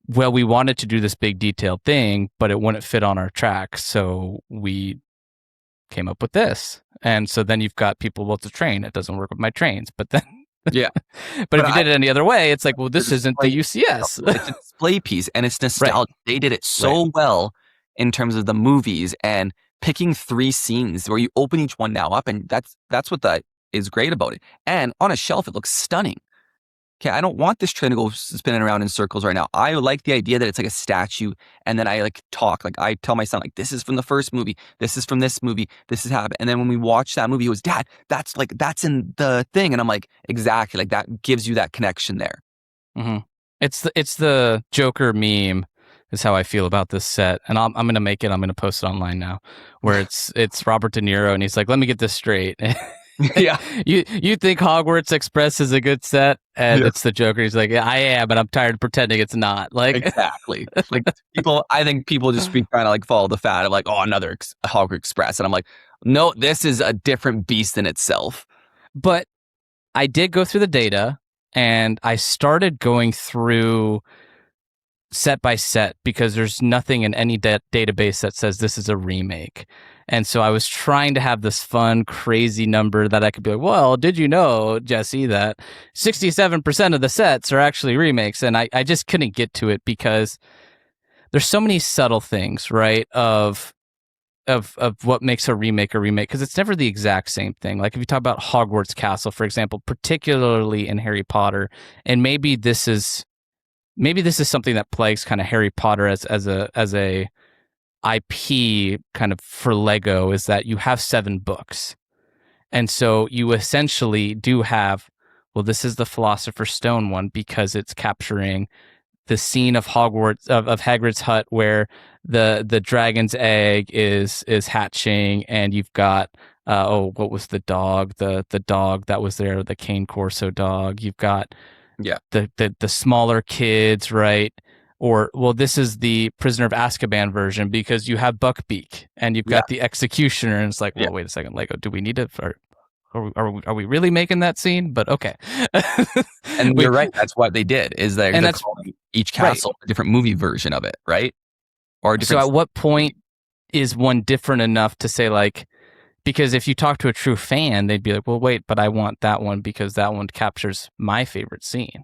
well, we wanted to do this big detailed thing, but it wouldn't fit on our track, so we came up with this. And so then you've got people, well, it's a train, it doesn't work with my trains. But then but if you did it any other way, it's like, well, this isn't the UCS. It's a display piece, and it's nostalgia. Right. They did it so well in terms of the movies and picking 3 scenes where you open each one now up, and that's what that is great about it. And on a shelf, it looks stunning. Okay, I don't want this train to go spinning around in circles right now. I like the idea that it's like a statue, and then I like talk. Like, I tell my son, like, this is from the first movie, this is from this movie, this is happened. And then when we watch that movie, he goes, Dad, that's in the thing. And I'm like, exactly, like, that gives you that connection there. Mm-hmm. It's the Joker meme is how I feel about this set, and I'm gonna make it. I'm gonna post it online now, where it's Robert De Niro, and he's like, let me get this straight. Yeah. You think Hogwarts Express is a good set, and it's the Joker. He's like, yeah, I am, but I'm tired of pretending it's not. Like, exactly. Like, I think people just be trying to like follow the fad of like, oh, another Hogwarts Express, and I'm like, no, this is a different beast in itself. But I did go through the data, and I started going through set by set, because there's nothing in any database that says this is a remake. And so I was trying to have this fun, crazy number that I could be like, well, did you know, Jessie, that 67% of the sets are actually remakes? And I just couldn't get to it, because there's so many subtle things, right, of what makes a remake, because it's never the exact same thing. Like, if you talk about Hogwarts Castle, for example, particularly in Harry Potter, and maybe this is something that plagues kind of Harry Potter as a IP kind of for Lego, is that you have 7 books. And so you essentially do have, well, this is the Philosopher's Stone one, because it's capturing the scene of Hogwarts, of Hagrid's hut, where the dragon's egg is hatching, and you've got what was the dog? The dog that was there, the Cane Corso dog. You've got the smaller kids, right? Or, well, this is the Prisoner of Azkaban version, because you have Buckbeak and you've got the Executioner, and it's like, well, wait a second, Lego, do we need to? Are we really making that scene? But okay. And you're right. That's what they did. Is they're calling each castle a different movie version of it, right? Or a different. So at what point is one different enough to say, like? Because if you talk to a true fan, they'd be like, well, wait, but I want that one because that one captures my favorite scene.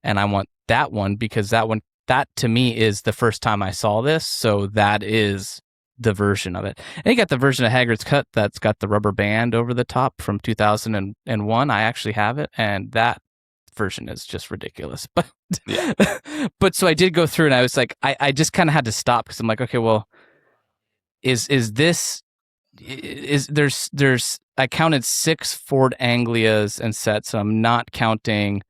And I want that one because that to me is the first time I saw this. So that is the version of it. And you got the version of Hagrid's Cut that's got the rubber band over the top from 2001. I actually have it. And that version is just ridiculous. But, but so I did go through, and I was like, I just kind of had to stop, because I'm like, okay, well, is this... there's I counted 6 Ford Anglias and sets, so I'm not counting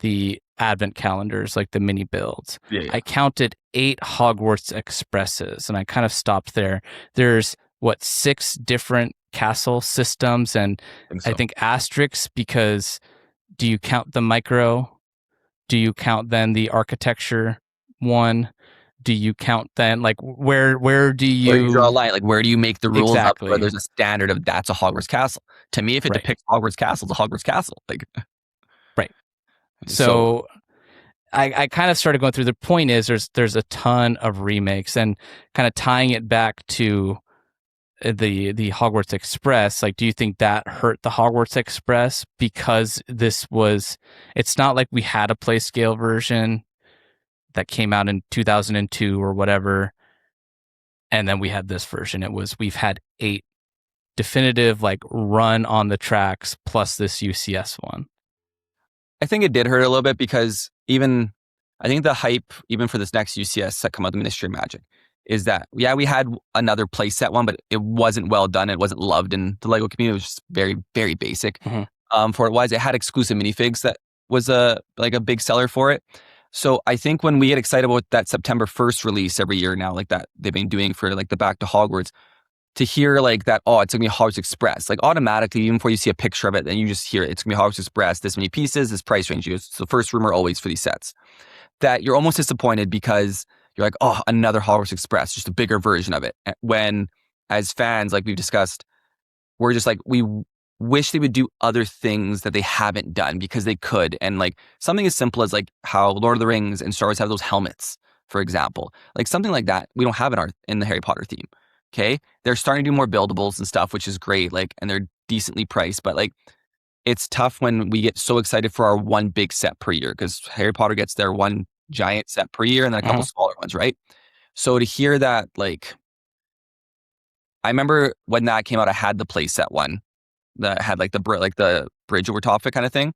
the advent calendars, like the mini builds. I counted 8 Hogwarts Expresses, and I kind of stopped there. There's 6 different castle systems, and I think asterisks, because do you count the micro? Do you count then the architecture one? do you count then? Like where do Where do you draw a line? Like where do you make the rules up where Exactly. there's a standard of that's a Hogwarts castle? To me, if it Right. depicts Hogwarts castle, it's a Hogwarts castle. Like Right. So I kind of started going through. The point is there's a ton of remakes, and kind of tying it back to the Hogwarts Express. Like, do you think that hurt the Hogwarts Express because it's not like we had a play scale version that came out in 2002 or whatever, and then we had this version. We've had 8 definitive like run on the tracks plus this UCS one. I think it did hurt a little bit because I think the hype, even for this next UCS that come out, the Ministry of Magic, is that, yeah, we had another playset one, but it wasn't well done. It wasn't loved in the LEGO community. It was just very, very basic. For it had exclusive minifigs that was a big seller for it. So I think when we get excited about that September 1st release every year now, like that they've been doing for like the Back to Hogwarts, to hear like that, oh, it's going to be Hogwarts Express, like automatically, even before you see a picture of it, then you just hear it's going to be Hogwarts Express, this many pieces, this price range. It's the first rumor always for these sets. That you're almost disappointed because you're like, oh, another Hogwarts Express, just a bigger version of it. When, as fans, like we've discussed, we're just like, we wish they would do other things that they haven't done because they could. And like something as simple as like how Lord of the Rings and Star Wars have those helmets, for example. Like something like that, we don't have in the Harry Potter theme. Okay, they're starting to do more buildables and stuff, which is great. Like, and they're decently priced, but like, it's tough when we get so excited for our one big set per year because Harry Potter gets their one giant set per year and then a couple smaller ones, right? So to hear that, like, I remember when that came out, I had the playset one that had like the bridge over top of it kind of thing.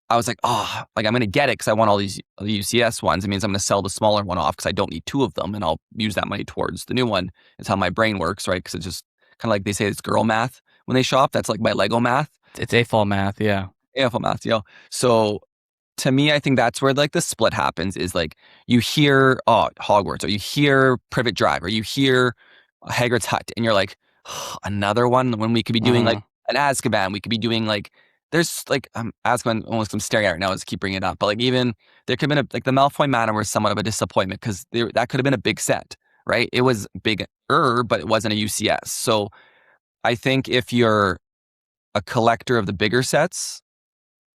I was like, oh, like I'm going to get it because I want all these UCS ones. It means I'm going to sell the smaller one off because I don't need 2 of them and I'll use that money towards the new one. It's how my brain works, right? Because it's just kind of like they say it's girl math when they shop. That's like my Lego math. It's AFOL math, yeah. AFOL math, yeah. So to me, I think that's where like the split happens is like you hear, oh, Hogwarts, or you hear Privet Drive, or you hear Hagrid's Hut, and you're like, oh, another one when we could be doing like an Azkaban. We could be doing like, there's like Azkaban, almost I'm staring at it now as I keep bringing it up, but like even there could have been like the Malfoy Manor was somewhat of a disappointment because that could have been a big set, right? It was bigger, but it wasn't a UCS. So I think if you're a collector of the bigger sets,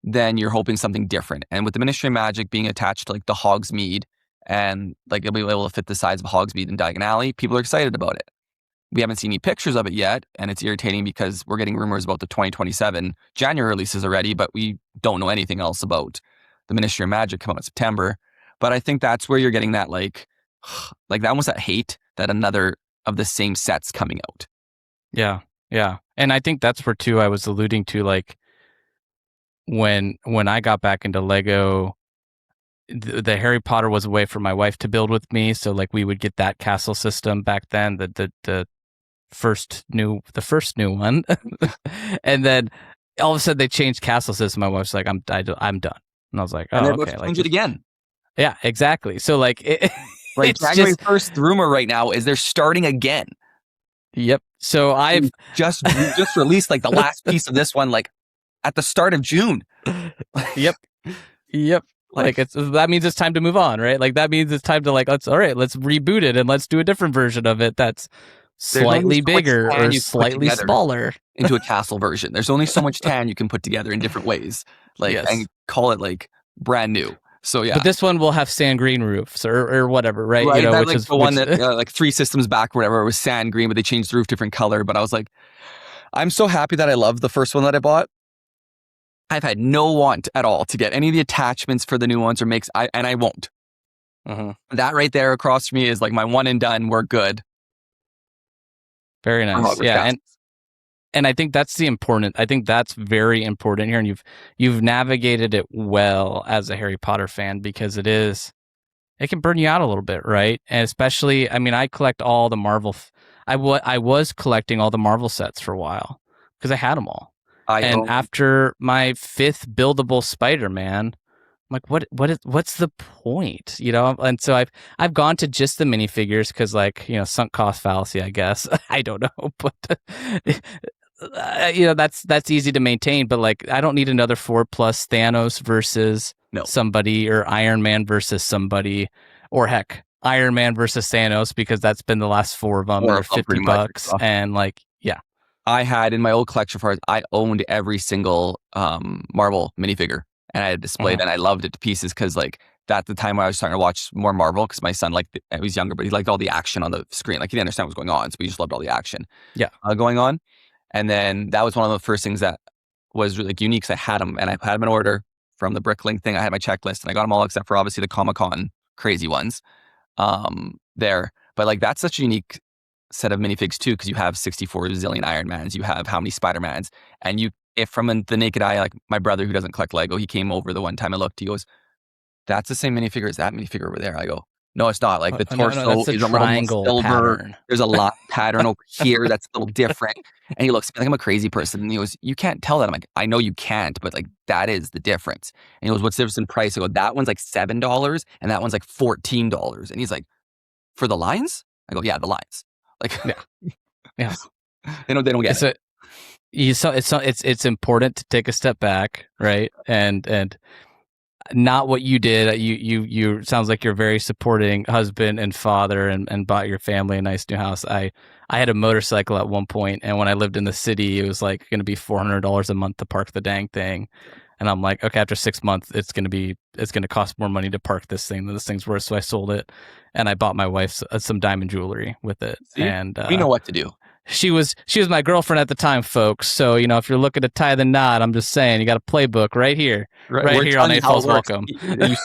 then you're hoping something different. And with the Ministry of Magic being attached to like the Hogsmeade and like it'll be able to fit the size of Hogsmeade and Diagon Alley, people are excited about it. We haven't seen any pictures of it yet, and it's irritating because we're getting rumors about the 2027 January releases already, but we don't know anything else about the Ministry of Magic coming out in September. But I think that's where you're getting that like that almost that hate that another of the same sets coming out. Yeah, yeah. And I think that's where too I was alluding to, like when I got back into Lego, the Harry Potter was a way for my wife to build with me. So like we would get that castle system back then, the first new one, and then all of a sudden they changed castle system. My wife's like, I'm done, and I was like, oh, and okay, change it again. Yeah, exactly. So like, right, January 1st rumor right now is they're starting again. Yep. So I've just released like the last piece of this one, like at the start of June. Yep. Like that means it's time to move on, right? Like that means it's time to like let's reboot it and let's do a different version of it that's slightly bigger or slightly smaller into a castle version. There's only so much tan you can put together in different ways, like and call it like brand new. So yeah, but this one will have sand green roofs or whatever, right? Right, you know, which is the one that like 3 systems back, or whatever, it was sand green, but they changed the roof different color. But I was like, I'm so happy that I love the first one that I bought. I've had no want at all to get any of the attachments for the new ones and I won't. That right there across from me is like my one and done. We're good. Very nice. Yeah, and I think that's I think that's very important here, and you've navigated it well as a Harry Potter fan because it can burn you out a little bit, right? And especially, I mean, I collect all the Marvel. I was collecting all the Marvel sets for a while because I had them all. After my 5th buildable Spider-Man, I'm like, what's the point, you know? And so I've gone to just the minifigures because, like, you know, sunk cost fallacy, I guess. I don't know, but you know, that's easy to maintain. But like, I don't need another 4+ Thanos versus somebody or Iron Man versus somebody. or heck, Iron Man versus Thanos, because that's been the last 4 of them, and they're $50, and like, yeah. I had in my old collection for I owned every single Marvel minifigure, and I had displayed, and I loved it to pieces because like that's the time when I was starting to watch more Marvel because my son he was younger, but he liked all the action on the screen. Like he didn't understand what was going on, so he just loved all the action. Going on, and then that was one of the first things that was really unique. Cause I had them, and I had them in order from the Bricklink thing. I had my checklist, and I got them all except for obviously the Comic-Con crazy ones there. But like that's such a unique set of minifigs too, because you have 64 zillion Iron Mans, you have how many Spider-Mans, and if from the naked eye, like my brother who doesn't collect Lego, he came over the one time I looked, he goes, "That's the same minifigure as that minifigure over there." I go, "No, it's not. Like the torso is a little silver. Pattern. There's a line pattern over here that's a little different." And he looks at me like I'm a crazy person, and he goes, "You can't tell that." I'm like, "I know you can't, but like that is the difference." And he goes, "What's the difference in price?" I go, "That one's like $7, and that one's like $14." And he's like, "For the lines?" I go, "Yeah, the lines." Like, yeah. They don't get it. It's important to take a step back, right? And not what you did. You sounds like you're a very supporting husband and father, and bought your family a nice new house. I had a motorcycle at one point, and when I lived in the city, it was like going to be $400 a month to park the dang thing. And I'm like, okay, after 6 months, it's going to cost more money to park this thing than this thing's worth. So I sold it, and I bought my wife some diamond jewelry with it. See? And we know what to do. She was my girlfriend at the time, folks. So if you're looking to tie the knot, I'm just saying you got a playbook right here, right here on AFOLs Welcome.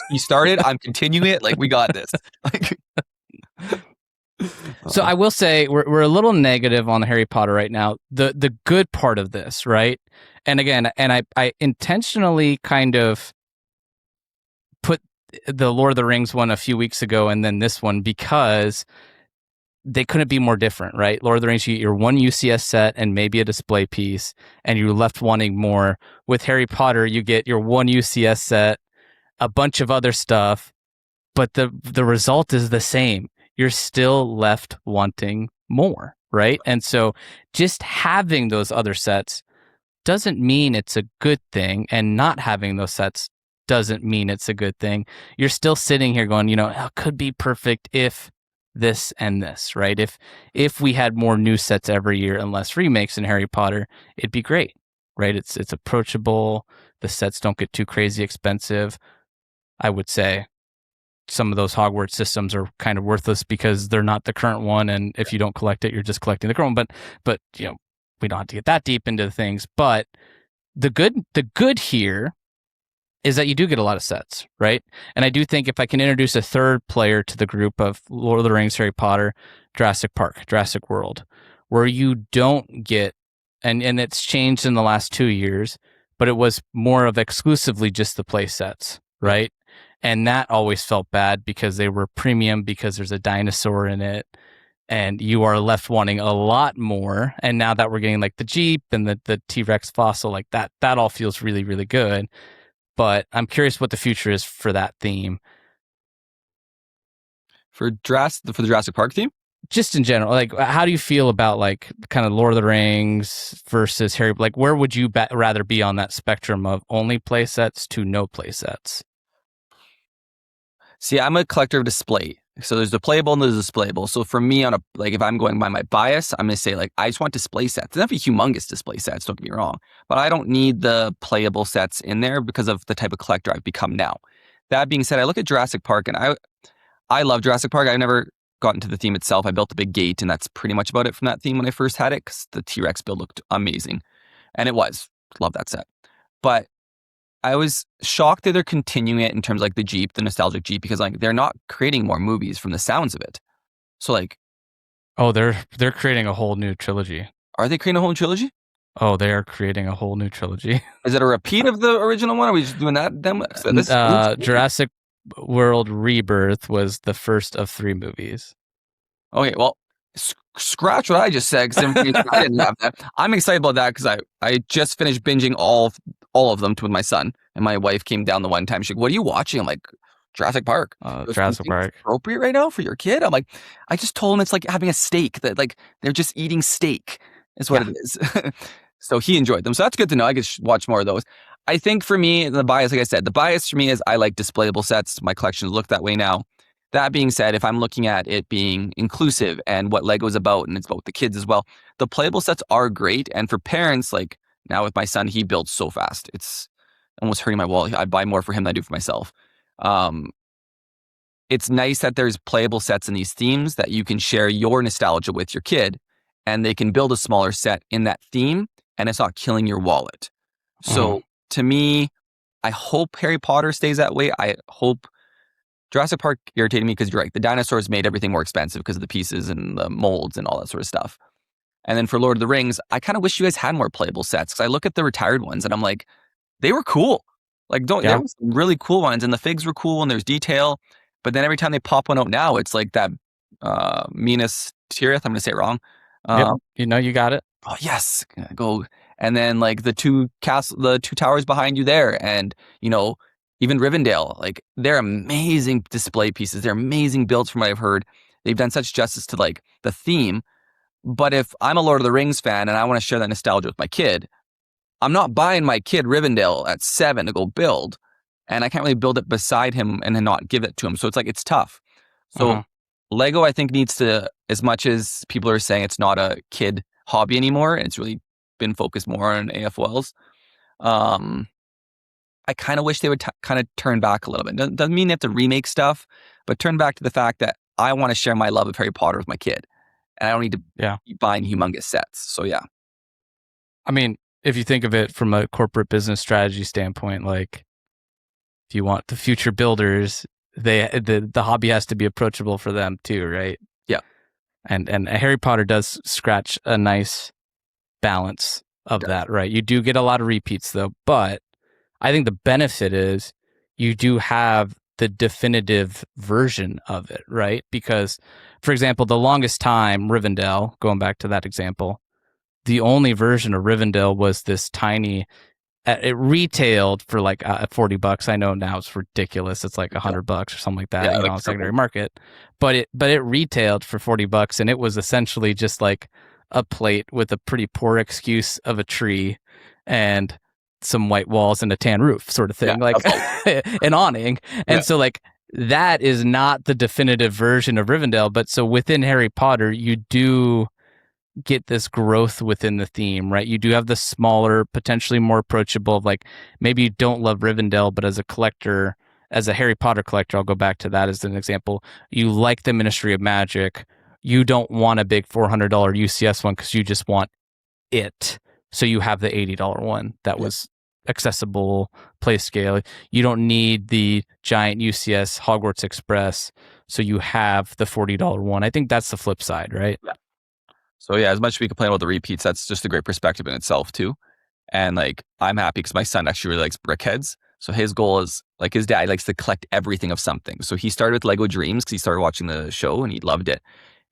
You started, I'm continuing it. Like we got this. So I will say we're a little negative on Harry Potter right now. The good part of this, right? And again, I intentionally kind of put the Lord of the Rings one a few weeks ago and then this one because they couldn't be more different, right? Lord of the Rings, you get your one UCS set and maybe a display piece, and you're left wanting more. With Harry Potter, you get your one UCS set, a bunch of other stuff, but the result is the same. You're still left wanting more, right? And so just having those other sets doesn't mean it's a good thing, and not having those sets doesn't mean it's a good thing. You're still sitting here going, it could be perfect if this and this, right? If we had more new sets every year and less remakes in Harry Potter, it'd be great, right? It's approachable. The sets don't get too crazy expensive. I would say some of those Hogwarts systems are kind of worthless because they're not the current one, and if you don't collect it, you're just collecting the current one. But we don't have to get that deep into things. But the good here is that you do get a lot of sets, right? And I do think if I can introduce a third player to the group of Lord of the Rings, Harry Potter, Jurassic Park, Jurassic World, where you don't get, and it's changed in the last 2 years, but it was more of exclusively just the play sets, right? And that always felt bad because they were premium because there's a dinosaur in it, and you are left wanting a lot more. And now that we're getting like the Jeep and the T-Rex fossil, like that all feels really, really good. But I'm curious what the future is for that theme. For the Jurassic Park theme? Just in general, like how do you feel about like kind of Lord of the Rings versus Harry? Like where would you rather be on that spectrum of only play sets to no play sets? See, I'm a collector of display. So there's the playable and there's displayable. So for me, if I'm going by my bias, I'm going to say like, I just want display sets. They don't have to be humongous display sets, don't get me wrong. But I don't need the playable sets in there because of the type of collector I've become now. That being said, I look at Jurassic Park and I love Jurassic Park. I've never gotten to the theme itself. I built a big gate and that's pretty much about it from that theme when I first had it because the T-Rex build looked amazing. And it was. Love that set. But I was shocked that they're continuing it in terms of like the Jeep, the nostalgic Jeep, because like they're not creating more movies from the sounds of it. So like, oh, they're creating a whole new trilogy. Are they creating a whole new trilogy? Oh, they are creating a whole new trilogy. Is it a repeat of the original one? Or are we just doing that? Jurassic World Rebirth was the first of 3 movies. Okay, well, scratch what I just said because I didn't have that. I'm excited about that because I just finished binging all of them with my son, and my wife came down the one time. She's like, "What are you watching?" I'm like, Jurassic Park. Jurassic Park. Appropriate right now for your kid? I'm like, I just told him it's like having a steak, that like they're just eating steak is what it is. So he enjoyed them. So that's good to know. I could watch more of those. I think for me, the bias, like I said, the bias for me is I like displayable sets. My collections look that way now. That being said, if I'm looking at it being inclusive and what Lego is about, and it's about the kids as well, the playable sets are great. And for parents, like now with my son, he builds so fast. It's almost hurting my wallet. I buy more for him than I do for myself. Um, it's nice that there's playable sets in these themes that you can share your nostalgia with your kid, and they can build a smaller set in that theme, and it's not killing your wallet. So to me, I hope Harry Potter stays that way. I hope Jurassic Park irritated me because you're right. The dinosaurs made everything more expensive because of the pieces and the molds and all that sort of stuff. And then for Lord of the Rings, I kind of wish you guys had more playable sets because I look at the retired ones and I'm like, they were cool. Like, there was some really cool ones, and the figs were cool, and there's detail. But then every time they pop one out now, it's like that Minas Tirith. I'm going to say it wrong. You got it. Oh yes, go. And then like the two towers behind you there, and even Rivendell. Like, they're amazing display pieces. They're amazing builds from what I've heard. They've done such justice to like the theme. But if I'm a Lord of the Rings fan and I want to share that nostalgia with my kid, I'm not buying my kid Rivendell at 7 to go build, and I can't really build it beside him and then not give it to him. So it's like, it's tough. So Lego, I think, needs to, as much as people are saying it's not a kid hobby anymore, and it's really been focused more on AFOLs. I kind of wish they would kind of turn back a little bit. Doesn't mean they have to remake stuff, but turn back to the fact that I want to share my love of Harry Potter with my kid, and I don't need to be buying humongous sets. So yeah. I mean, if you think of it from a corporate business strategy standpoint, like if you want the future builders, the hobby has to be approachable for them too, right? Yeah. And Harry Potter does scratch a nice balance of that, right? You do get a lot of repeats though, but I think the benefit is you do have the definitive version of it, right? Because, for example, the longest time, Rivendell, going back to that example, the only version of Rivendell was this tiny. It retailed for like $40. I know now it's ridiculous. It's like $100 or something like that, on secondary market. But it retailed for $40, and it was essentially just like a plate with a pretty poor excuse of a tree and some white walls and a tan roof, sort of thing, like an awning. And so like that is not the definitive version of Rivendell. But so within Harry Potter, you do get this growth within the theme, right? You do have the smaller, potentially more approachable, like maybe you don't love Rivendell, but as a collector, as a Harry Potter collector, I'll go back to that as an example. You like the Ministry of Magic. You don't want a big $400 UCS one because you just want it. So you have the $80 one that was accessible, play scale. You don't need the giant UCS Hogwarts Express. So you have the $40 one. I think that's the flip side, right? Yeah. So yeah, as much as we complain about the repeats, that's just a great perspective in itself too. And like, I'm happy because my son actually really likes brickheads. So his goal is, like, his dad likes to collect everything of something. So he started with Lego Dreams because he started watching the show and he loved it.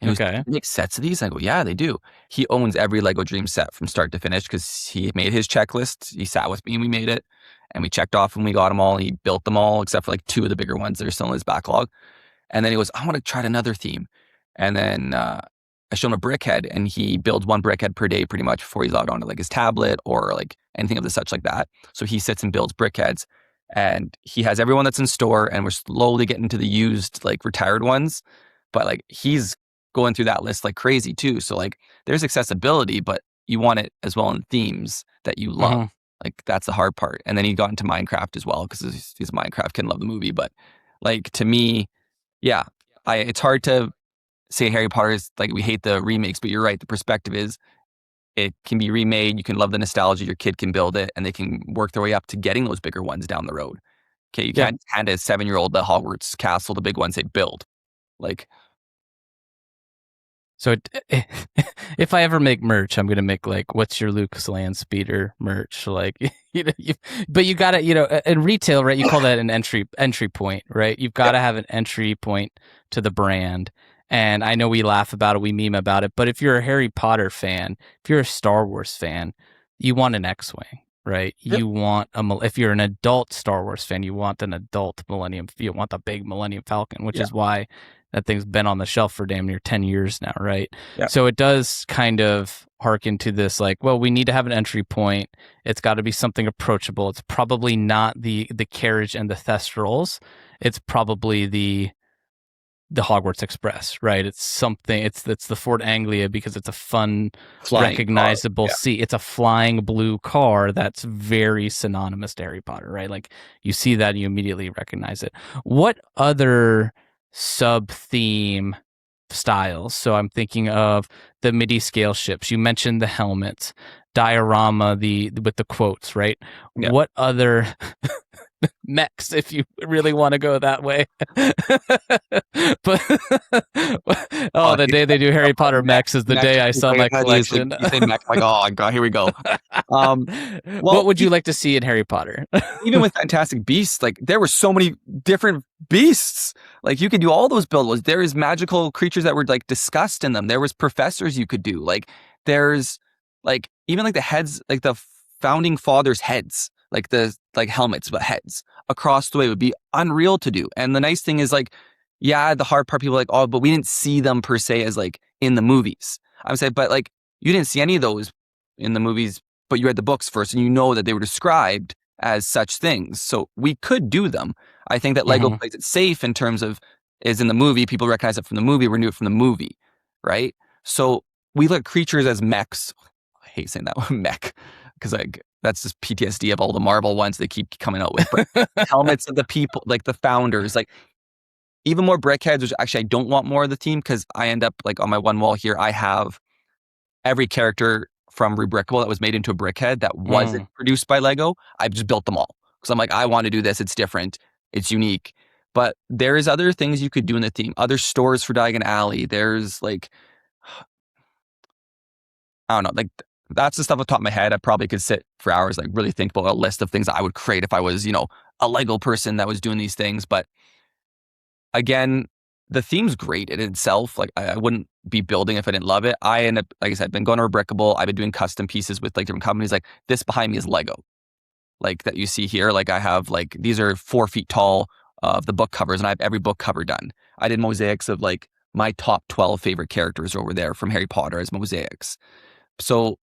And he was like, "You make sets of these?" I go, "Yeah, they do." He owns every Lego Dream set from start to finish because he made his checklist. He sat with me and we made it. And we checked off and we got them all. He built them all except for like 2 of the bigger ones that are still in his backlog. And then he goes, "I want to try another theme." And then I showed him a brickhead, and he builds 1 brickhead per day pretty much before he's logged onto like his tablet or like anything of the such like that. So he sits and builds brickheads, and he has everyone that's in store, and we're slowly getting to the used, like, retired ones. But like, he's going through that list like crazy too. So like, there's accessibility, but you want it as well in themes that you love. Like, that's the hard part. And then he got into Minecraft as well because he's a Minecraft kid and love the movie. But like, to me, yeah, it's hard to say Harry Potter is like, we hate the remakes, but you're right. The perspective is it can be remade. You can love the nostalgia. Your kid can build it, and they can work their way up to getting those bigger ones down the road. Okay, you can't hand a 7-year-old the Hogwarts castle, the big ones they build. Like, so if I ever make merch, I'm gonna make like, "What's your Lucas Land Speeder" merch, like, but you gotta, in retail, right? You call that an entry point, right? You've got to have an entry point to the brand. And I know we laugh about it, we meme about it, but if you're a Harry Potter fan, if you're a Star Wars fan, you want an X-Wing, right? You want if you're an adult Star Wars fan, you want an adult Millennium, you want the big Millennium Falcon, which is why that thing's been on the shelf for damn near 10 years now, right? So it does kind of harken to this, like, well, we need to have an entry point. It's got to be something approachable. It's probably not the carriage and the thestrals. It's probably the the Hogwarts Express, right? It's something. It's the Fort Anglia because it's a fun, Flying recognizable car. seat. It's a flying blue car that's very synonymous to Harry Potter, right? Like you see that and you immediately recognize it. What other sub theme styles? So I'm thinking of the MIDI scale ships. You mentioned the helmets, diorama, with the quotes, right? Yeah. What other mechs, if you really want to go that way? But the day they do Harry Potter mechs is the day I saw my collection. You say mech, like, oh god, here we go. What would you like to see in Harry Potter? Even with Fantastic Beasts, like there were so many different beasts. Like you could do all those builds. There is magical creatures that were like discussed in them. There was professors you could do. Like there's like even like the heads, like the founding fathers' heads, like the helmets, but heads across the way would be unreal to do. And the nice thing is like, yeah, the hard part, people are like, oh, but we didn't see them per se as like in the movies. I would say, but like you didn't see any of those in the movies, but you read the books first and you know that they were described as such things. So we could do them. I think that Lego plays it safe in terms of is in the movie, people recognize it from the movie, we're new it from the movie, right? So we look at creatures as mechs. I hate saying that one, mech, because like that's just PTSD of all the Marvel ones they keep coming out with. But helmets of the people, like the founders, like even more brickheads, which actually I don't want more of the team because I end up like on my one wall here, I have every character from Rebrickable that was made into a brickhead that wasn't produced by Lego. I've just built them all because I'm like, I want to do this. It's different. It's unique. But there is other things you could do in the theme. Other stores for Diagon Alley. There's like, I don't know, like that's the stuff off the top of my head. I probably could sit for hours, like really think about a list of things I would create if I was, you know, a Lego person that was doing these things. But again, the theme's great in itself. Like I wouldn't be building if I didn't love it. I end up, like I said, been going to Rebrickable. I've been doing custom pieces with like different companies. Like this behind me is Lego, like that you see here. Like I have like, these are 4 feet tall of the book covers and I have every book cover done. I did mosaics of like my top 12 favorite characters over there from Harry Potter as mosaics. So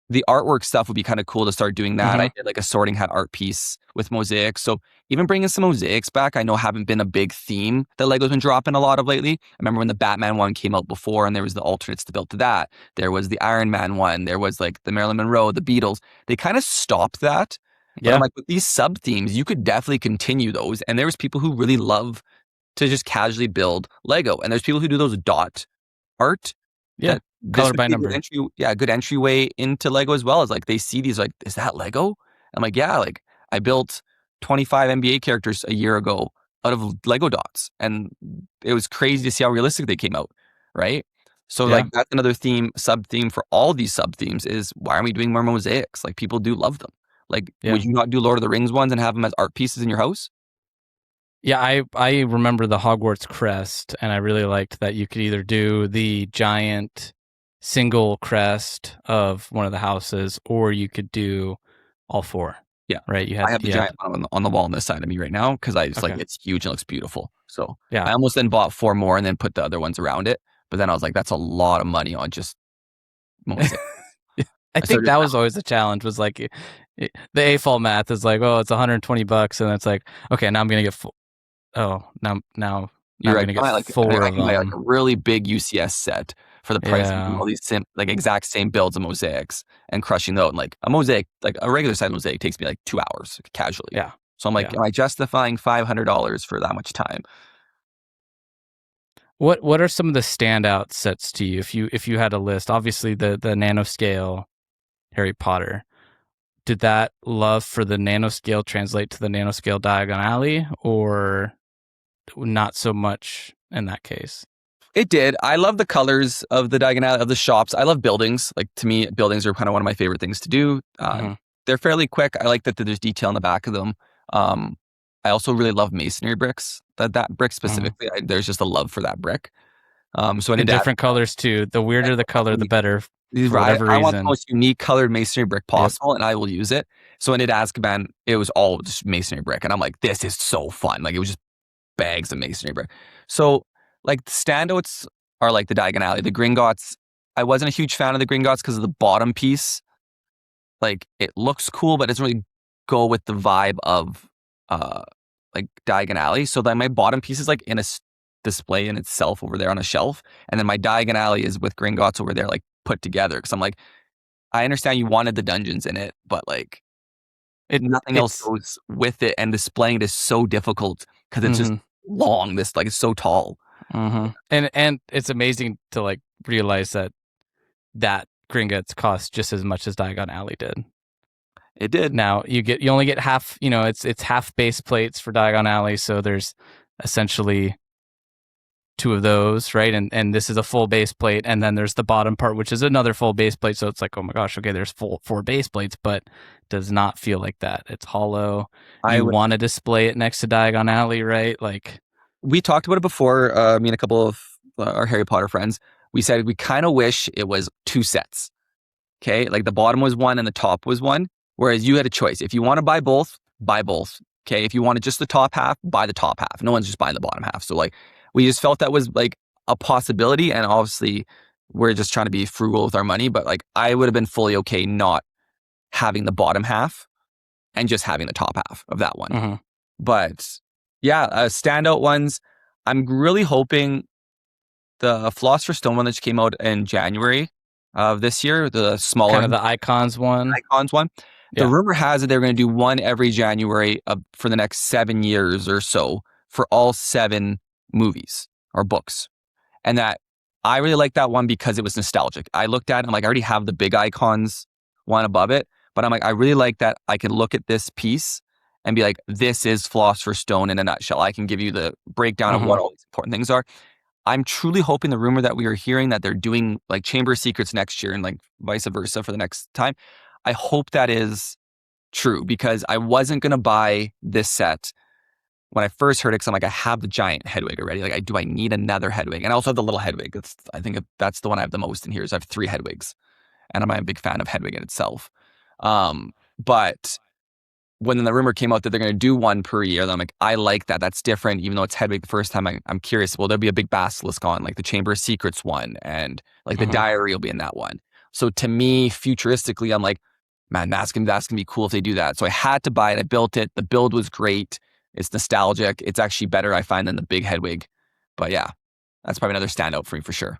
the artwork stuff would be kind of cool to start doing that. I did like a sorting hat art piece with mosaics. So even bringing some mosaics back, I know haven't been a big theme that Lego's been dropping a lot of lately. I remember when the Batman one came out before and there was the alternates to build to that. There was the Iron Man one. There was like the Marilyn Monroe, the Beatles. They kind of stopped that. But I'm like, with these sub themes, you could definitely continue those. And there's people who really love to just casually build Lego. And there's people who do those dot art. Yeah. Color by number. Good entryway into Lego as well. As like they see these like, is that Lego? I'm like, yeah, like I built 25 NBA characters a year ago out of Lego dots. And it was crazy to see how realistic they came out. Right. So like that's another theme, sub theme for all these sub themes is why aren't we doing more mosaics? Like people do love them. Like, would you not do Lord of the Rings ones and have them as art pieces in your house? Yeah, I remember the Hogwarts crest, and I really liked that you could either do the giant single crest of one of the houses, or you could do all 4. Yeah, right. I have the giant one on the wall on this side of me right now because I just like it's huge and looks beautiful. So I almost then bought 4 more and then put the other ones around it. But then I was like, that's a lot of money on just mosaic. I think that was always the challenge. Was like the AFOL math is like, oh, it's $120, and it's like, okay, now I'm gonna get now you're right. I'm gonna get 4 of them. Like a really big UCS set for the price of all these exact same builds of mosaics and crushing those. And like a mosaic, like a regular size mosaic takes me like 2 hours casually. Yeah. So I'm like, am I justifying $500 for that much time? What are some of the standout sets to you if you had a list? Obviously the nanoscale Harry Potter. Did that love for the nanoscale translate to the nanoscale Diagon Alley, or not so much in that case? It did. I love the colors of the Diagon Alley, of the shops. I love buildings. Like to me, buildings are kind of one of my favorite things to do. They're fairly quick. I like that there's detail in the back of them. I also really love masonry bricks. That brick specifically, there's just a love for that brick. So in different colors too. The weirder the color, the better. For whatever reason. I want the most unique colored masonry brick possible, and I will use it. So in Azkaban, it was all just masonry brick, and I'm like, this is so fun. Like it was just bags of masonry brick. So like the standouts are like the Diagon Alley, the Gringotts. I wasn't a huge fan of the Gringotts because of the bottom piece. Like it looks cool, but it doesn't really go with the vibe of like Diagon Alley. So then my bottom piece is like in a display in itself over there on a shelf, and then my Diagon Alley is with Gringotts over there, like put together. Because I'm like, I understand you wanted the dungeons in it, but like nothing else it's goes with it, and displaying it is so difficult because it's just long. This like it's so tall. And it's amazing to like realize that Gringotts cost just as much as Diagon Alley did. It did. Now you only get half. It's half base plates for Diagon Alley, so there's essentially 2 of those, right? And this is a full base plate, and then there's the bottom part, which is another full base plate. So it's like, oh my gosh, okay, there's 4 base plates, but does not feel like that. It's hollow. You want to display it next to Diagon Alley, right? Like we talked about it before. Me and a couple of our Harry Potter friends. We said we kind of wish it was 2 sets. Okay, like the bottom was one and the top was one. Whereas you had a choice. If you want to buy both, buy both. Okay, if you wanted just the top half, buy the top half. No one's just buying the bottom half. So like, we just felt that was like a possibility, and obviously we're just trying to be frugal with our money. But like, I would have been fully okay not having the bottom half and just having the top half of that one. But yeah, standout ones. I'm really hoping the Philosopher's Stone one that just came out in January of this year, the smaller, kind of the Icons one. The rumor has it they're going to do one every January for the next 7 years or so for all 7 movies or books. And that I really like that one because it was nostalgic. I looked at it, I'm like, I already have the big Icons one above it, but I'm like, I really like that I can look at this piece and be like, this is Philosopher's Stone in a nutshell. I can give you the breakdown of what all these important things are. I'm truly hoping the rumor that we are hearing that they're doing like Chamber of Secrets next year and like vice versa for the next time. I hope that is true, because I wasn't going to buy this set when I first heard it, because I'm like, I have the giant Hedwig already. Like, do I need another Hedwig? And I also have the little Hedwig. I think that's the one I have the most in here. Is I have 3 Hedwigs, and I'm a big fan of Hedwig in itself. But when the rumor came out that they're going to do one per year, then I'm like, I like that. That's different. Even though it's Hedwig the first time, I'm curious. Will there be a big basilisk on, like the Chamber of Secrets one, and like the diary will be in that one? So to me, futuristically, I'm like, man, that's gonna be cool if they do that. So I had to buy it. I built it. The build was great. It's nostalgic. It's actually better, I find, than the big Hedwig. But yeah, that's probably another standout for me for sure.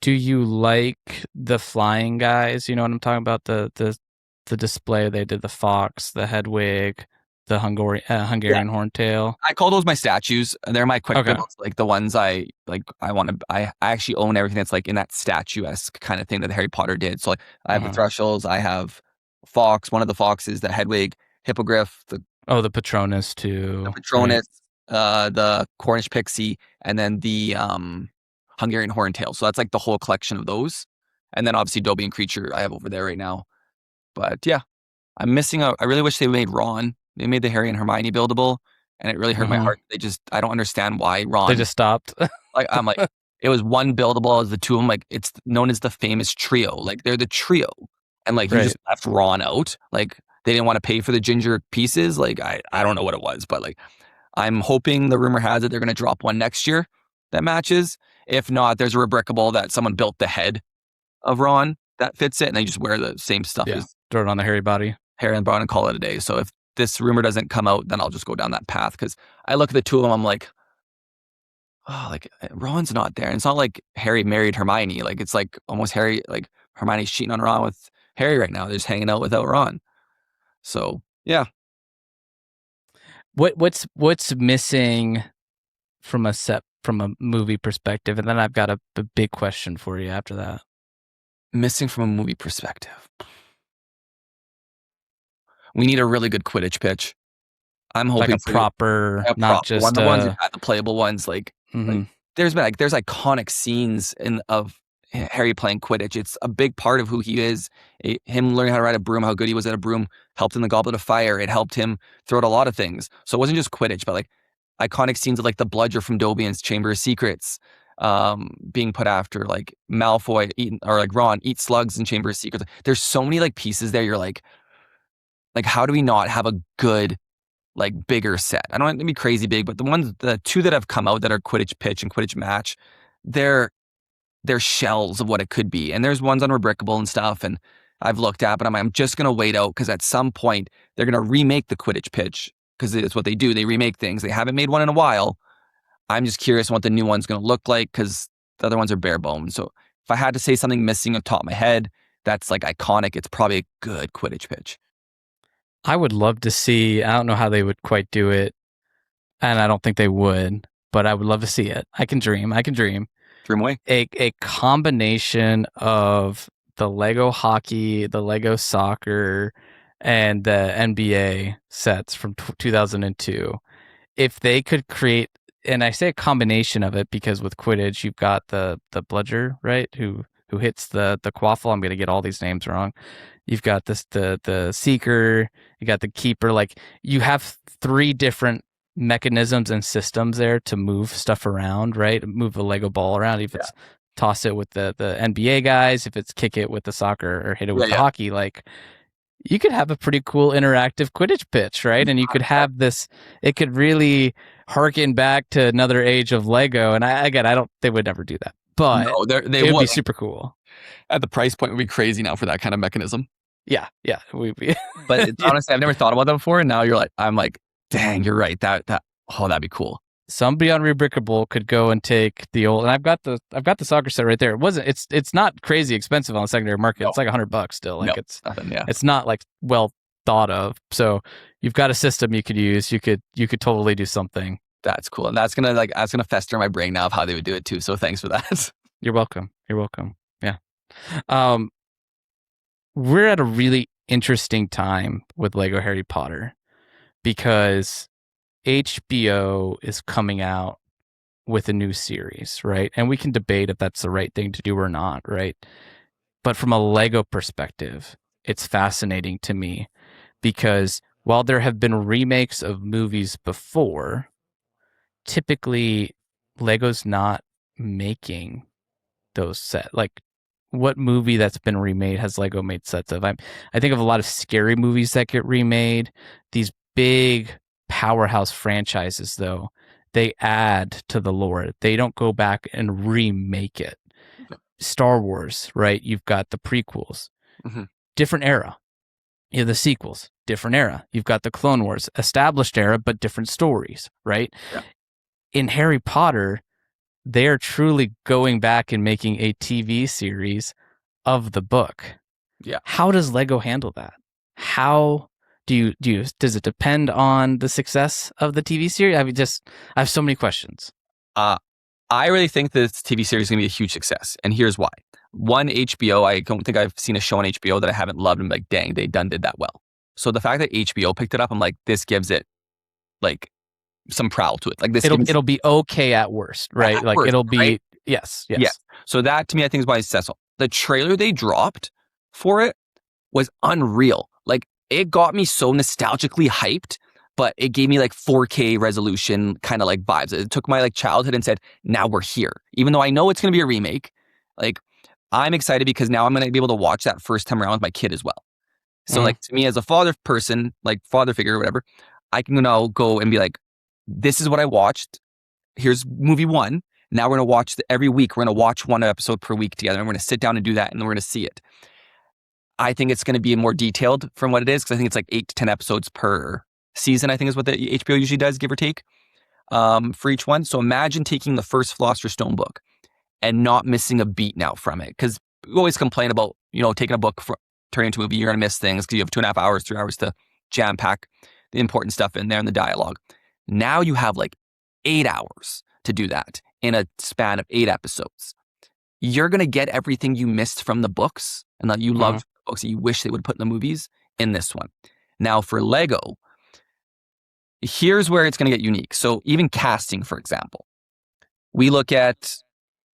Do you like the flying guys? You know what I'm talking about? The display they did, the fox, the Hedwig, the Hungarian horntail. I call those my statues. They're my quick builds, like the ones I like. I actually own everything that's like in that statuesque kind of thing that Harry Potter did. So like, I have the Thrushulls, I have fox. One of the foxes, the Hedwig, Hippogriff, the Patronus too. The Patronus, right? The Cornish Pixie, and then the Hungarian Horntail. So that's like the whole collection of those. And then obviously Dobby and Creature I have over there right now. But yeah, I'm missing out. I really wish they made Ron. They made the Harry and Hermione buildable, and it really hurt my heart. I don't understand why Ron. They just stopped. Like, I'm like, it was one buildable as the 2 of them. Like, it's known as the famous trio. Like, they're the trio. And like, you just left Ron out. Like, they didn't want to pay for the ginger pieces. Like, I don't know what it was, but like, I'm hoping, the rumor has it they're going to drop one next year that matches. If not, there's a rebrickable that someone built the head of Ron that fits it, and they just wear the same stuff as throw it on the Harry body. Harry and Ron, and call it a day. So if this rumor doesn't come out, then I'll just go down that path, because I look at the 2 of them, I'm like, oh, like Ron's not there. And it's not like Harry married Hermione. Like, it's like almost Harry, like Hermione's cheating on Ron with Harry right now. They're just hanging out without Ron. So yeah. What's missing from a movie perspective? And then I've got a big question for you after that. Missing from a movie perspective. We need a really good Quidditch pitch. I'm hoping like a proper, not just one. The ones that got the playable ones. Like, there's iconic scenes of Harry playing Quidditch. It's a big part of who he is. Him learning how to ride a broom, how good he was at a broom, helped in the Goblet of Fire. It helped him throughout a lot of things. So it wasn't just Quidditch, but like iconic scenes of like the bludger from Dobby and Chamber of Secrets being put after, like Malfoy or like Ron eat slugs in Chamber of Secrets. There's so many like pieces there. You're like how do we not have a good, like, bigger set? I don't want it to be crazy big, but the 2 that have come out that are Quidditch pitch and Quidditch match, they're shells of what it could be. And there's ones on Rebrickable and stuff, and I've looked at, but I'm just going to wait out, because at some point they're going to remake the Quidditch pitch because it's what they do. They remake things. They haven't made one in a while. I'm just curious on what the new one's going to look like because the other ones are bare bones. So if I had to say something missing on top of my head, that's like iconic. It's probably a good Quidditch pitch. I would love to see, I don't know how they would quite do it, and I don't think they would, but I would love to see it. I can dream. Dream away. A combination of the Lego hockey, the Lego soccer, and the NBA sets from 2002. If they could create, and I say a combination of it because with Quidditch you've got the bludger, right? Who hits the quaffle. I'm going to get all these names wrong. You've got the seeker, you got the keeper. Like you have 3 different mechanisms and systems there to move stuff around, right? Move a Lego ball around. If it's toss it with the NBA guys, if it's kick it with the soccer or hit it with the hockey, like you could have a pretty cool interactive Quidditch pitch, right? And you could have this, it could really harken back to another age of Lego. And they would never do that, but no, they it would would be super cool. At the price point, it would be crazy now for that kind of mechanism. Yeah, it would be. But honestly, I've never thought about that before. And now I'm like, dang, you're right. That'd be cool. Somebody on Rebrickable could go and take the old, and I've got the soccer set right there. It's not crazy expensive on the secondary market. No. It's like $100 still. Like it's nothing, it's not like well thought of. So you've got a system you could use. You could totally do something. That's cool. And that's gonna fester in my brain now of how they would do it too. So thanks for that. You're welcome. Yeah. We're at a really interesting time with Lego Harry Potter because HBO is coming out with a new series, right? And we can debate if that's the right thing to do or not, right? But from a Lego perspective, it's fascinating to me because while there have been remakes of movies before, typically Lego's not making those sets. Like, what movie that's been remade has Lego made sets of? I think of a lot of scary movies that get remade. These big powerhouse franchises, though, they add to the lore. They don't go back and remake it. Star Wars, right? You've got the prequels, different era. You have the sequels, different era. You've got the Clone Wars, established era, but different stories, right? Yeah. In Harry Potter, they're truly going back and making a TV series of the book. Yeah. How does Lego handle that? How does it depend on the success of the TV series? I have so many questions. I really think this TV series is going to be a huge success. And here's why. One, HBO, I don't think I've seen a show on HBO that I haven't loved and like, dang, they did that well. So the fact that HBO picked it up, I'm like, this gives it like some prowl to it. Like this, it'll be okay at worst, right? At like worst, it'll be, right? Yes. So that to me, I think is why it's successful. The trailer they dropped for it was unreal. Like it got me so nostalgically hyped, but it gave me like 4K resolution kind of like vibes. It took my like childhood and said, now we're here. Even though I know it's going to be a remake, like I'm excited because now I'm going to be able to watch that first time around with my kid as well. So like to me as a father person, like father figure or whatever, I can now go and be like, this is what I watched. Here's movie 1. Now we're going to watch every week. We're going to watch one episode per week together. And we're going to sit down and do that. And then we're going to see it. I think it's going to be more detailed from what it is. Because I think it's like 8 to 10 episodes per season, I think is what the HBO usually does, give or take, for each one. So imagine taking the first Philosopher's Stone book and not missing a beat now from it. Because we always complain about, taking a book, turning into a movie, you're going to miss things because you have 2.5 hours, 3 hours to jam pack the important stuff in there and the dialogue. Now you have like 8 hours to do that in a span of 8 episodes. You're going to get everything you missed from the books and that you loved books that you wish they would put in the movies in this one. Now for Lego, here's where it's going to get unique. So even casting, for example, we look at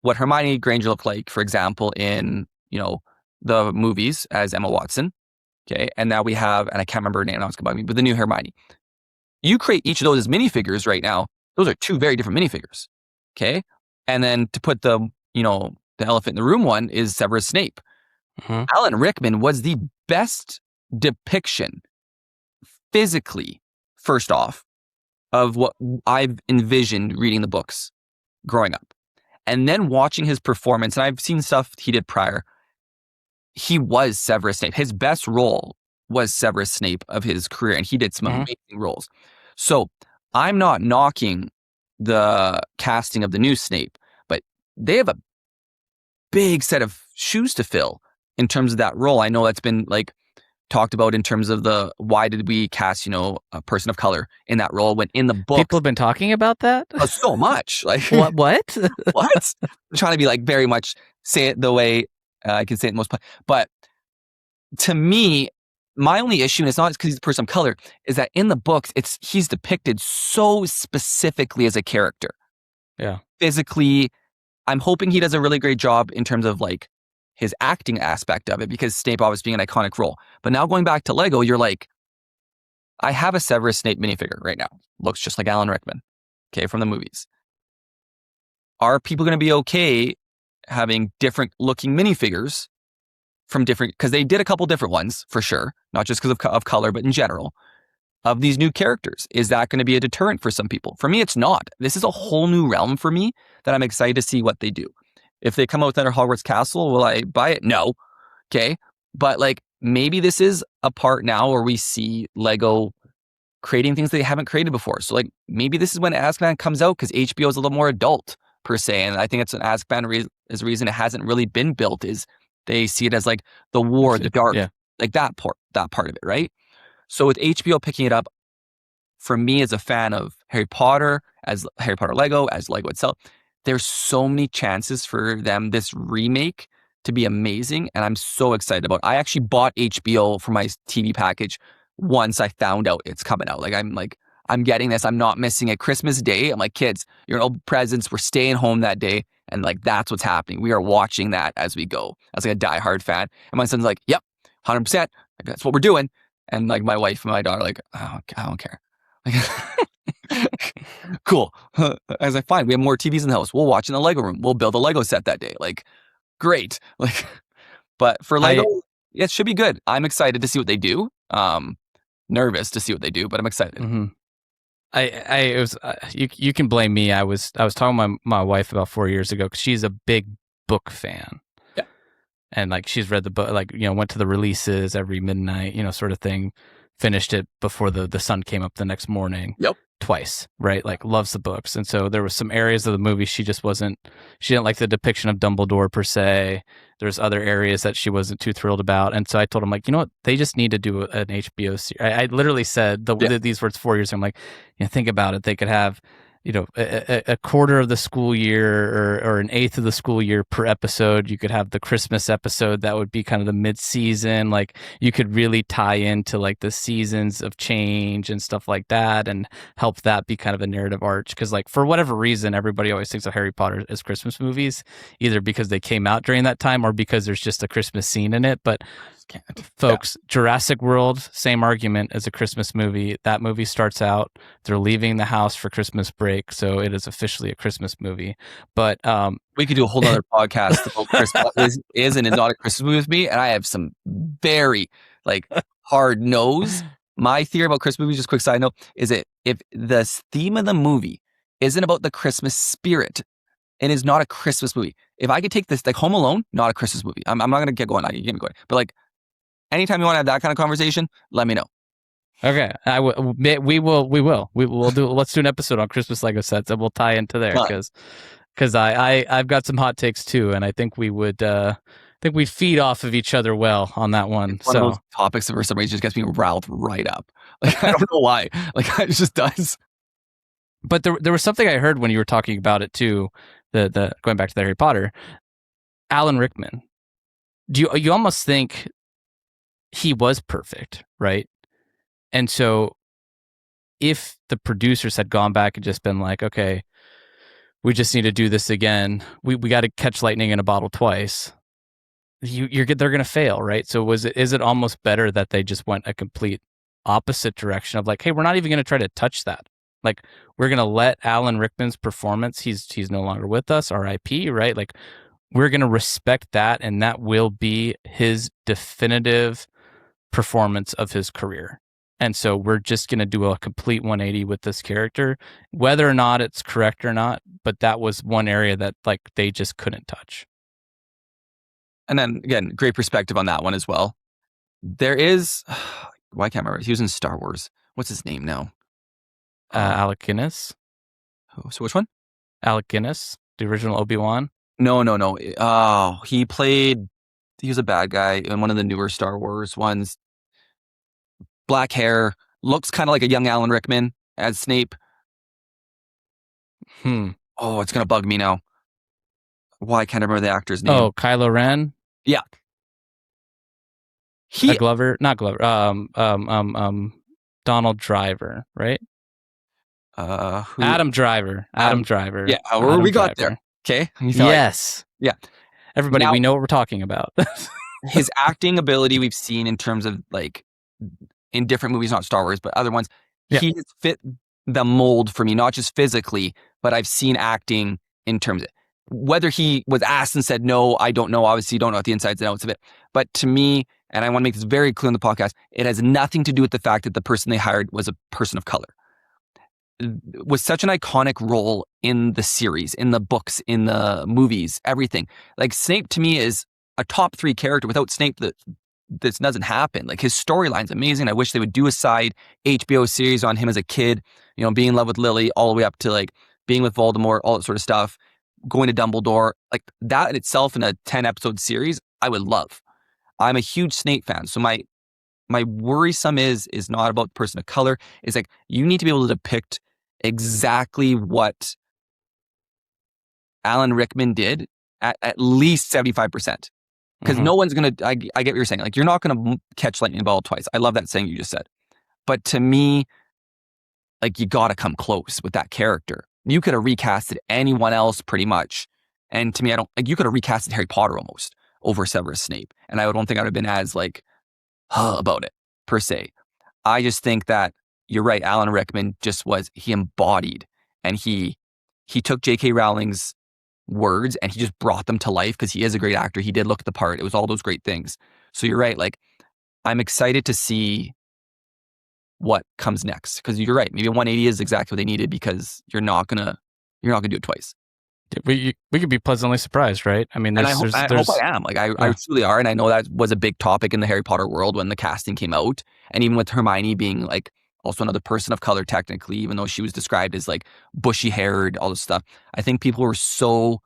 what Hermione Granger looked like, for example, in, the movies as Emma Watson. Okay. And now we have, and I can't remember her name, now it's bugging me, but the new Hermione. You create each of those as minifigures right now. Those are 2 very different minifigures. Okay. And then to put the elephant in the room one is Severus Snape. Alan Rickman was the best depiction physically, first off, of what I've envisioned reading the books growing up. And then watching his performance, and I've seen stuff he did prior, he was Severus Snape. His best role was Severus Snape of his career, and he did some amazing roles. So I'm not knocking the casting of the new Snape, but they have a big set of shoes to fill in terms of that role. I know that's been like talked about in terms of the why did we cast, a person of color in that role when in the book People have been talking about that? so much. Like What? what? I'm trying to be like very much say it the way I can say it most, but to me, my only issue, and it's not because he's a person of color, is that in the books, he's depicted so specifically as a character. Yeah. Physically, I'm hoping he does a really great job in terms of like his acting aspect of it, because Snape always being an iconic role. But now going back to Lego, you're like, I have a Severus Snape minifigure right now. Looks just like Alan Rickman, okay, from the movies. Are people going to be okay having different looking minifigures from different, because they did a couple different ones for sure, not just because of color, but in general, of these new characters? Is that going to be a deterrent for some people? For me, it's not. This is a whole new realm for me that I'm excited to see what they do. If they come out with another Hogwarts Castle, will I buy it? No. Okay. But like, maybe this is a part now where we see Lego creating things they haven't created before. So like, maybe this is when Azkaban comes out, because HBO is a little more adult per se. And I think it's an Azkaban is the reason it hasn't really been built, is they see it as like the war, the dark, like that part of it, right? So with HBO picking it up, for me as a fan of Harry Potter, as Harry Potter Lego, as Lego itself, there's so many chances for them, this remake, to be amazing. And I'm so excited about it. I actually bought HBO for my TV package once I found out it's coming out. I'm getting this. I'm not missing it. Christmas Day, I'm like, kids, you're old presents. We're staying home that day. And like, that's what's happening. We are watching that as we go. As like a diehard fan. And my son's like, yep, 100%. Like, that's what we're doing. And like my wife and my daughter are like, oh, I don't care. Like, cool. I was like, fine. We have more TVs in the house. We'll watch in the Lego room. We'll build a Lego set that day. Like, great. Like, but for Lego, it should be good. I'm excited to see what they do. Nervous to see what they do, but I'm excited. Mm-hmm. It was you can blame me. I was talking to my wife about 4 years ago, because she's a big book fan. Yeah. And like, she's read the book, like, went to the releases every midnight, sort of thing. Finished it before the sun came up the next morning. Yep. Twice, right? Like, loves the books. And so there was some areas of the movie she didn't like the depiction of Dumbledore per se. There's other areas that she wasn't too thrilled about. And so I told him, like, you know what? They just need to do an HBO series. I literally said these words 4 years ago. I'm like, think about it. They could have, a quarter of the school year or an eighth of the school year per episode. You could have the Christmas episode that would be kind of the mid-season. Like, you could really tie into like the seasons of change and stuff like that, and help that be kind of a narrative arch. Because like, for whatever reason, everybody always thinks of Harry Potter as Christmas movies, either because they came out during that time or because there's just a Christmas scene in it. But folks, Jurassic World, same argument as a Christmas movie. That movie starts out, they're leaving the house for Christmas break, so it is officially a Christmas movie. But we could do a whole other podcast about Christmas is and is not a Christmas movie with me, and I have some very like hard no's. My theory about Christmas movies, just quick side note, is it if the theme of the movie isn't about the Christmas spirit, and is not a Christmas movie. If I could take this, like Home Alone, not a Christmas movie. I'm not gonna get going. I can get going, but like, anytime you want to have that kind of conversation, let me know. Okay, we will do. Let's do an episode on Christmas Lego sets, and we'll tie into there, because I've got some hot takes too, and I think we'd feed off of each other well on that one. It's one of those topics that for some reason just gets me riled right up. Like, I don't know why. Like, it just does. But there was something I heard when you were talking about it too. The going back to the Harry Potter, Alan Rickman. Do you almost think he was perfect, right? And so if the producers had gone back and just been like, okay, we just need to do this again. We got to catch lightning in a bottle twice. They're going to fail, right? So is it almost better that they just went a complete opposite direction of like, hey, we're not even going to try to touch that. Like, we're going to let Alan Rickman's performance, he's no longer with us, RIP, right? Like, we're going to respect that, and that will be his definitive performance of his career. And so we're just going to do a complete 180 with this character, whether or not it's correct or not. But that was one area that like they just couldn't touch. And then again, great perspective on that one as well. There is, why can't I remember? He was in Star Wars. What's his name now? Alec Guinness. So which one? Alec Guinness, the original Obi-Wan. No. Oh, he was a bad guy in one of the newer Star Wars ones. Black hair, looks kind of like a young Alan Rickman as Snape. Oh, it's gonna bug me now. Why can't I remember the actor's name? Oh, Kylo Ren. Yeah. Glover, not Glover. Donald Driver, right? Adam Driver. Adam Driver. Yeah, we got there. Okay. Yes. Yeah. Everybody, we know what we're talking about. His acting ability we've seen in terms of like in different movies, not Star Wars, but other ones. Yeah. He has fit the mold for me, not just physically, but I've seen acting in terms of whether he was asked and said, no, I don't know. Obviously, you don't know the insides and outs of it. But to me, and I want to make this very clear in the podcast, it has nothing to do with the fact that the person they hired was a person of color. It was such an iconic role in the series, in the books, in the movies, everything. Like Snape to me is a top 3 character. Without Snape, this doesn't happen. Like his storyline's amazing. I wish they would do a side HBO series on him as a kid, being in love with Lily all the way up to like being with Voldemort, all that sort of stuff, going to Dumbledore. Like that in itself in a 10-episode series, I would love. I'm a huge Snape fan. So my worrisome is not about the person of color. It's like you need to be able to depict exactly what Alan Rickman did at least 75%. Because no one's going to, I get what you're saying. Like, you're not going to catch lightning ball twice. I love that saying you just said. But to me, like, you got to come close with that character. You could have recasted anyone else pretty much. And to me, you could have recasted Harry Potter almost over Severus Snape. And I don't think I would have been as, like, about it, per se. I just think that you're right. Alan Rickman he embodied and he took J.K. Rowling's words and he just brought them to life because he is a great actor. He did look the part. It was all those great things. So you're right. Like, I'm excited to see what comes next because you're right. Maybe 180 is exactly what they needed because you're not gonna do it twice. We could be pleasantly surprised, right? I mean, I hope I am. Like, I truly are, and I know that was a big topic in the Harry Potter world when the casting came out, and even with Hermione being like also another person of color technically, even though she was described as like bushy haired, all this stuff. I think people were so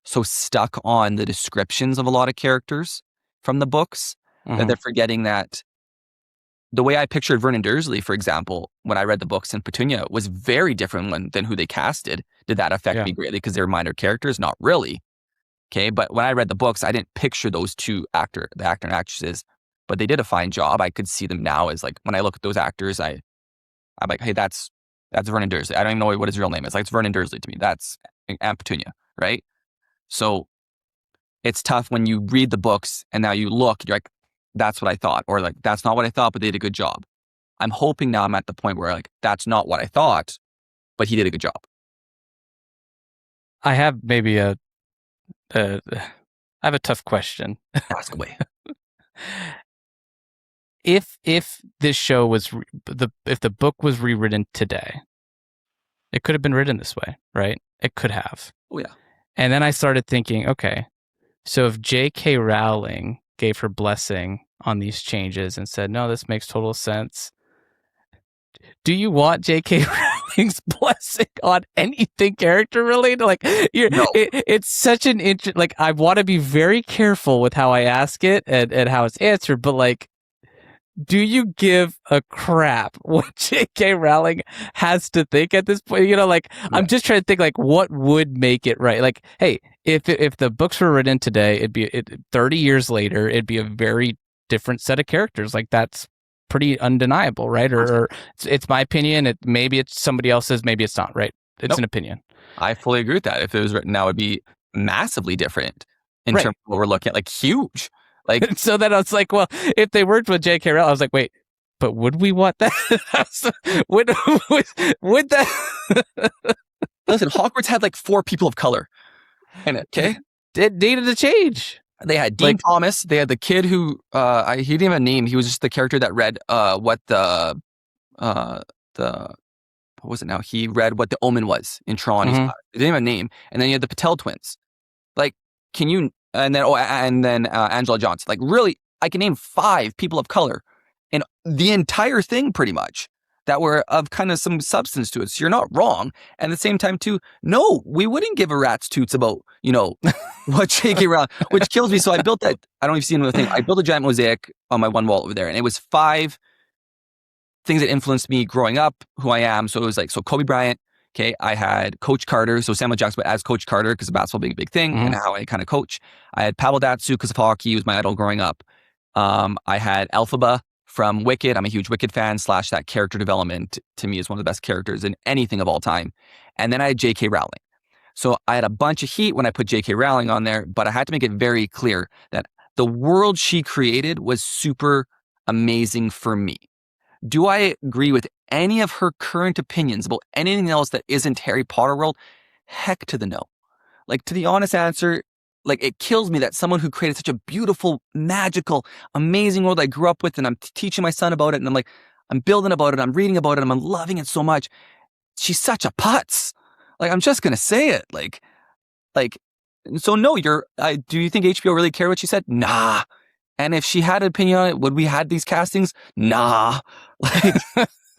stuck on the descriptions of a lot of characters from the books that they're forgetting that the way I pictured Vernon Dursley, for example, when I read the books in Petunia was very different than who they casted. Did that affect me greatly because they were minor characters? Not really. Okay. But when I read the books, I didn't picture those two the actor and actresses, but they did a fine job. I could see them now as like, when I look at those actors, I'm like, hey, that's Vernon Dursley. I don't even know what his real name is. Like, it's Vernon Dursley to me. That's Aunt Petunia, right? So it's tough when you read the books and now you look, you're like, that's what I thought, or like, that's not what I thought, but they did a good job. I'm hoping now I'm at the point where like, that's not what I thought, but he did a good job. I have maybe I have a tough question. Ask away. If this show was if the book was rewritten today, it could have been written this way, right? It could have. Oh yeah. And then I started thinking, okay, so if J.K. Rowling gave her blessing on these changes and said, no, this makes total sense, do you want J.K. Rowling's blessing on anything character related? Like, no. It's such an like, I want to be very careful with how I ask it and how it's answered, but like, do you give a crap what J.K. Rowling has to think at this point? Like, yeah. I'm just trying to think, like, what would make it right? Like, hey, if the books were written today, it'd be 30 years later, it'd be a very different set of characters. Like, that's pretty undeniable, right? Or it's my opinion. Maybe it's somebody else's, maybe it's not, right? It's an opinion. I fully agree with that. If it was written now, it'd be massively different in terms of what we're looking at, like huge. Like, so then I was like, well, if they worked with J.K. Rowling, I was like, wait, but would we want that? would that? Listen, Hogwarts had like 4 people of color in it. Okay, it needed to change. They had Dean Thomas. They had the kid who he didn't have a name. He was just the character that read what the what was it now? He read what the omen was in Trelawney's class. They didn't have a name. And then you had the Patel twins. Like, can you? And then Angela Johnson. Like, really, I can name 5 people of color in the entire thing, pretty much. that were of kind of some substance to it. So you're not wrong. And at the same time, too, no, we wouldn't give a rat's toots about, what J.K. Rowling, which kills me. So I built that. I don't know if you've seen the thing. I built a giant mosaic on my one wall over there, and it was 5 things that influenced me growing up, who I am. So it was like, Kobe Bryant. Okay, I had Coach Carter, so Samuel Jackson, but as Coach Carter because of basketball being a big thing and how I kind of coach. I had Pavel Datsyuk because of hockey. He was my idol growing up. I had Elphaba from Wicked. I'm a huge Wicked fan. / that character development to me is one of the best characters in anything of all time. And then I had J.K. Rowling. So I had a bunch of heat when I put J.K. Rowling on there, but I had to make it very clear that the world she created was super amazing for me. Do I agree with any of her current opinions about anything else that isn't Harry Potter world? Heck to the no. Like, to the honest answer, like, it kills me that someone who created such a beautiful, magical, amazing world I grew up with, and I'm teaching my son about it, and I'm building about it, I'm reading about it, and I'm loving it so much. She's such a putz. Like, I'm just gonna say it. Like, so no, do you think HBO really cared what she said? Nah. And if she had an opinion on it, would we had these castings? Nah. Like,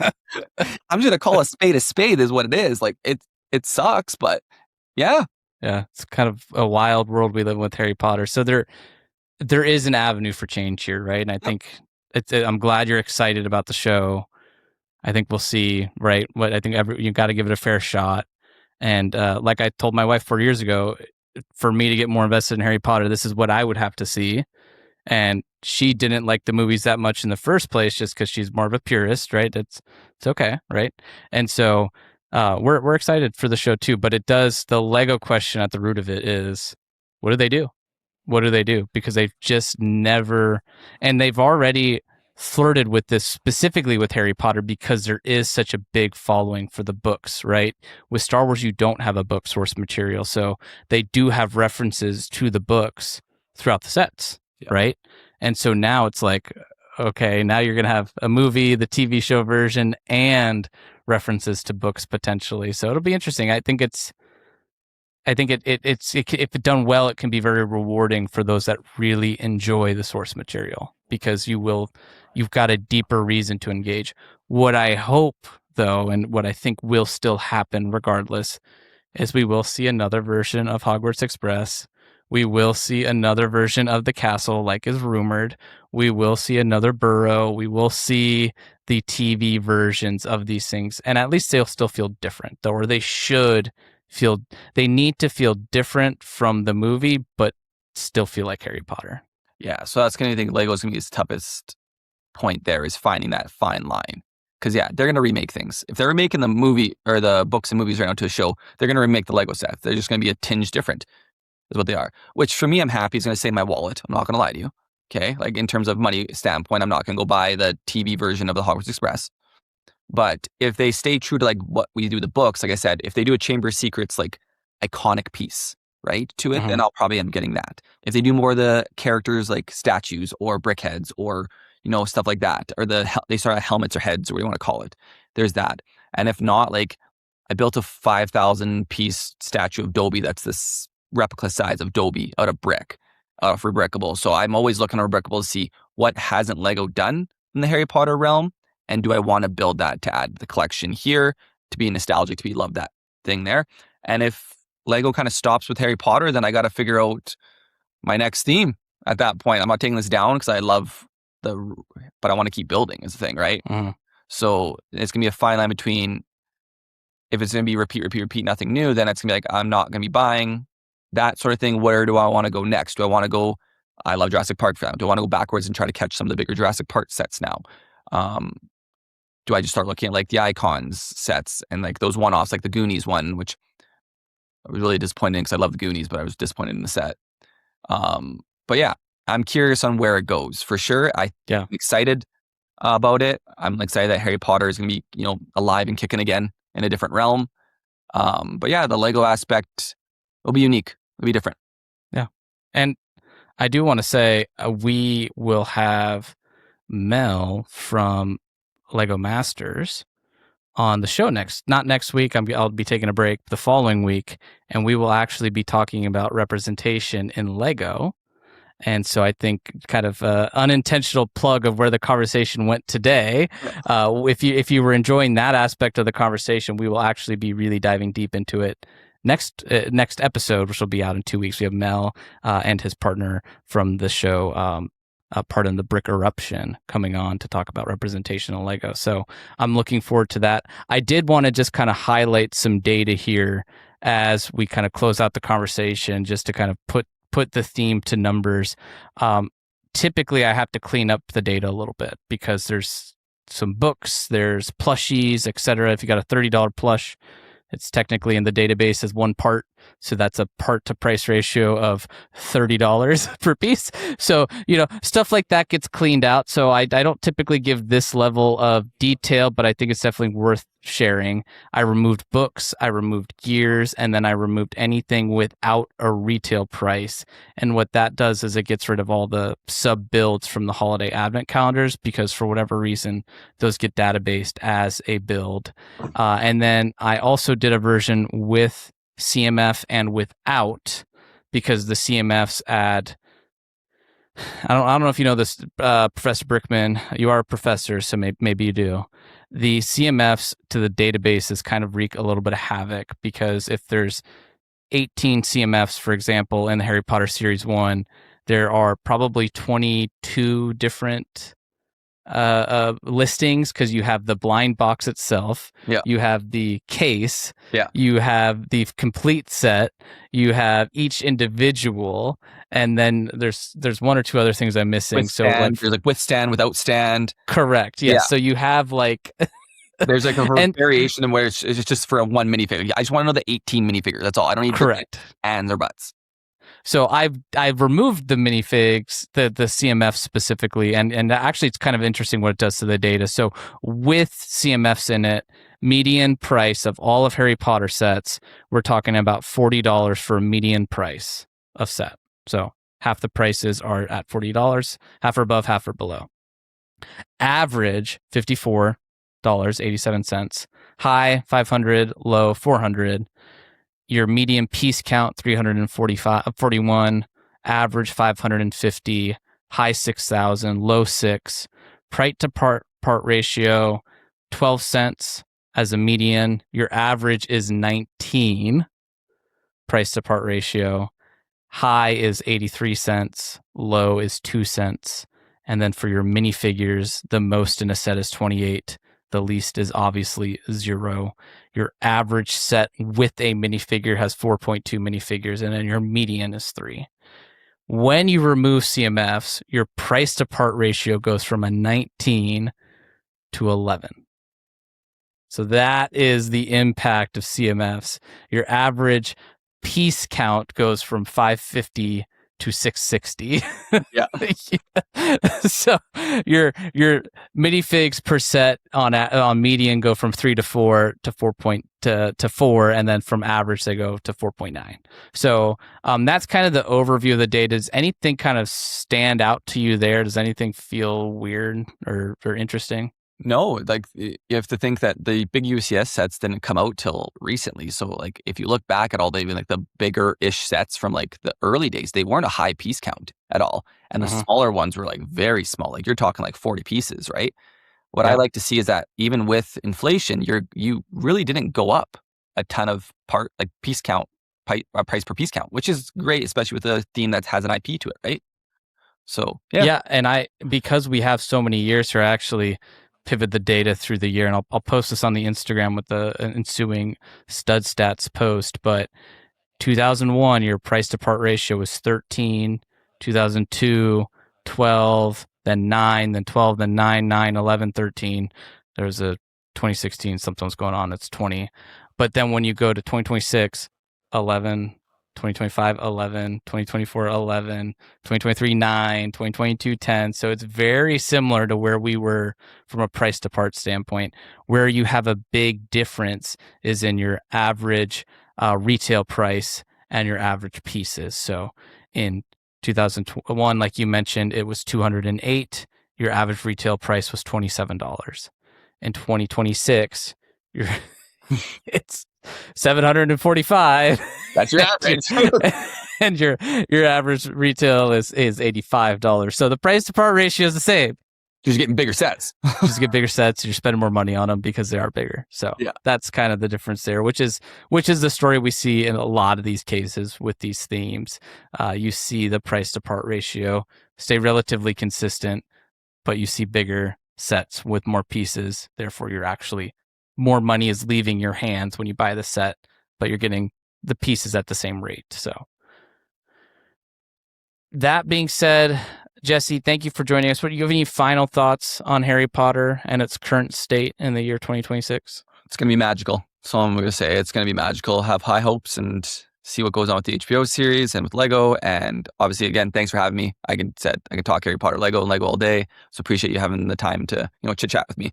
I'm just gonna call a spade is what it is. Like, it sucks, but yeah. Yeah, it's kind of a wild world we live in with Harry Potter. So there is an avenue for change here, right? And I think I'm glad you're excited about the show. I think we'll see, right? What I think you got to give it a fair shot. And like I told my wife 4 years ago, for me to get more invested in Harry Potter, this is what I would have to see. And she didn't like the movies that much in the first place, just because she's more of a purist, right? It's okay, right? And so we're excited for the show too. But the Lego question at the root of it is, what do they do? What do they do? Because they've just never, and they've already flirted with this specifically with Harry Potter because there is such a big following for the books, right? With Star Wars, you don't have a book source material, so they do have references to the books throughout the sets. Yeah. Right? And so now it's like, okay, now you're going to have a movie, the TV show version, and references to books potentially. So it'll be interesting. I think it's if done well, it can be very rewarding for those that really enjoy the source material, because you've got a deeper reason to engage. What I hope, though, and what I think will still happen regardless, is we will see another version of Hogwarts Express. We will see another version of the castle, like is rumored. We will see another burrow. We will see the TV versions of these things. And at least they'll still feel different, though, or they need to feel different from the movie, but still feel like Harry Potter. Yeah, so that's going to be, Lego's going to be his toughest point there, is finding that fine line. Because, yeah, they're going to remake things. If they're remaking the movie or the books and movies right now to a show, they're going to remake the Lego set. They're just going to be a tinge different. Is what they are, which for me, I'm happy is going to save my wallet. I'm not going to lie to you. Okay. Like, in terms of money standpoint, I'm not going to go buy the TV version of the Hogwarts Express. But if they stay true to like what we do with the books, like I said, if they do a Chamber of Secrets, like iconic piece, right, to it, then I'll probably end up getting that. If they do more of the characters like statues or brickheads or, stuff like that, or they start out helmets or heads, or what do you want to call it, there's that. And if not, like, I built a 5,000 piece statue of Dobby that's this replica size of Dobby out of brick for Breakable. So I'm always looking at Breakable to see what hasn't Lego done in the Harry Potter realm, and do I want to build that to add to the collection here, to be nostalgic, to be love that thing there. And if Lego kind of stops with Harry Potter, then I got to figure out my next theme at that point. I'm not taking this down because I love but I want to keep building is the thing, right? So it's going to be a fine line between, if it's going to be repeat, nothing new, then it's going to be like, I'm not going to be buying that sort of thing. Where do I want to go next? Do I want to go, I love Jurassic Park fan. Do I want to go backwards and try to catch some of the bigger Jurassic Park sets now? Do I just start looking at like the Icons sets and like those one-offs, like the Goonies one, which I was really disappointed in because I love the Goonies, but I was disappointed in the set. But yeah, I'm curious on where it goes for sure. I'm excited about it. I'm excited that Harry Potter is going to be, alive and kicking again in a different realm. But yeah, the Lego aspect will be unique. It'll be different. Yeah. And I do want to say we will have Mel from Lego Masters on the show not next week. I'll be taking a break the following week, and we will actually be talking about representation in Lego. And so I think kind of unintentional plug of where the conversation went today. If you were enjoying that aspect of the conversation, we will actually be really diving deep into it next episode, which will be out in 2 weeks. We have Mel and his partner from the show, part in the Brick Eruption, coming on to talk about representational Lego. So I'm looking forward to that. I did want to just kind of highlight some data here as we kind of close out the conversation, just to kind of put the theme to numbers. Typically, I have to clean up the data a little bit because there's some books, there's plushies, etc. If you got a $30 plush, it's technically in the database as one part. So that's a part to price ratio of $30 per piece. So, stuff like that gets cleaned out. So I don't typically give this level of detail, but I think it's definitely worth sharing. I removed books, I removed gears, and then I removed anything without a retail price. And what that does is it gets rid of all the sub builds from the holiday advent calendars, because for whatever reason, those get databased as a build. And then I also did a version with CMF and without, because the CMFs add, I don't know if you know this, Professor Brickman, you are a professor, so maybe you do. The CMFs to the databases kind of wreak a little bit of havoc, because if there's 18 CMFs, for example, in the Harry Potter Series 1, there are probably 22 different listings, because you have the blind box itself, you have the case, you have the complete set, you have each individual, and then there's one or two other things I'm missing. Withstand, so there's like with stand, without stand. Correct. Yes. Yeah. So you have like there's like a variation in where it's just for a one minifigure. I just want to know the 18 minifigures. That's all. I don't need correct ands or buts. So I've removed the minifigs, the CMF specifically, and actually it's kind of interesting what it does to the data. So with CMFs in it, median price of all of Harry Potter sets, we're talking about $40 for a median price of set. So half the prices are at $40, half are above, half are below. Average $54.87, high $500, low $400. Your median piece count 341, average 550, high 6,000, low 6. Price to part ratio 12 cents as a median. Your average is 19. Price to part ratio. High is 83 cents, low is 2 cents. And then for your minifigures, the most in a set is 28. The least is obviously 0. Your average set with a minifigure has 4.2 minifigures, and then your median is 3. When you remove CMFs, your price to part ratio goes from a 19 to 11. So that is the impact of CMFs. Your average piece count goes from 550 to 660. Yeah. So your minifigs per set on median go from 3 to 4 to 4, and then from average they go to 4.9. So that's kind of the overview of the data. Does anything kind of stand out to you there? Does anything feel weird or interesting? No, like you have to think that the big UCS sets didn't come out till recently. So like if you look back at all the bigger-ish sets from like the early days, they weren't a high piece count at all. And the smaller ones were like very small. Like you're talking like 40 pieces, right? What I like to see is that even with inflation, you really didn't go up a ton of piece count, price per piece count, which is great, especially with a theme that has an IP to it, right? So yeah, and because we have so many years here, I actually pivot the data through the year, and I'll post this on the Instagram with the ensuing stud stats post. But 2001, your price to part ratio was 13. 2002, 12, then 9, then 12, then 9, 9, 11, 13. There's a 2016, something's going on, it's 20. But then when you go to 2026, 11, 2025, 11, 2024, 11, 2023, 9, 2022, 10. So it's very similar to where we were from a price to part standpoint. Where you have a big difference is in your average retail price and your average pieces. So in 2001, like you mentioned, it was 208. Your average retail price was $27. In 2026, it's 745. That's your average. and your average retail is $85. So the price to part ratio is the same. Just getting bigger sets. Just get bigger sets. You're spending more money on them because they are bigger. So that's kind of the difference there, which is the story we see in a lot of these cases with these themes. You see the price to part ratio stay relatively consistent, but you see bigger sets with more pieces. Therefore, you're actually more money is leaving your hands when you buy the set, but you're getting the pieces at the same rate. So that being said, Jessie, thank you for joining us. Do you have any final thoughts on Harry Potter and its current state in the year 2026? It's going to be magical. So I'm going to say it's going to be magical. Have high hopes and see what goes on with the HBO series and with Lego. And obviously, again, thanks for having me. I can talk Harry Potter, Lego, and Lego all day. So appreciate you having the time to chit chat with me.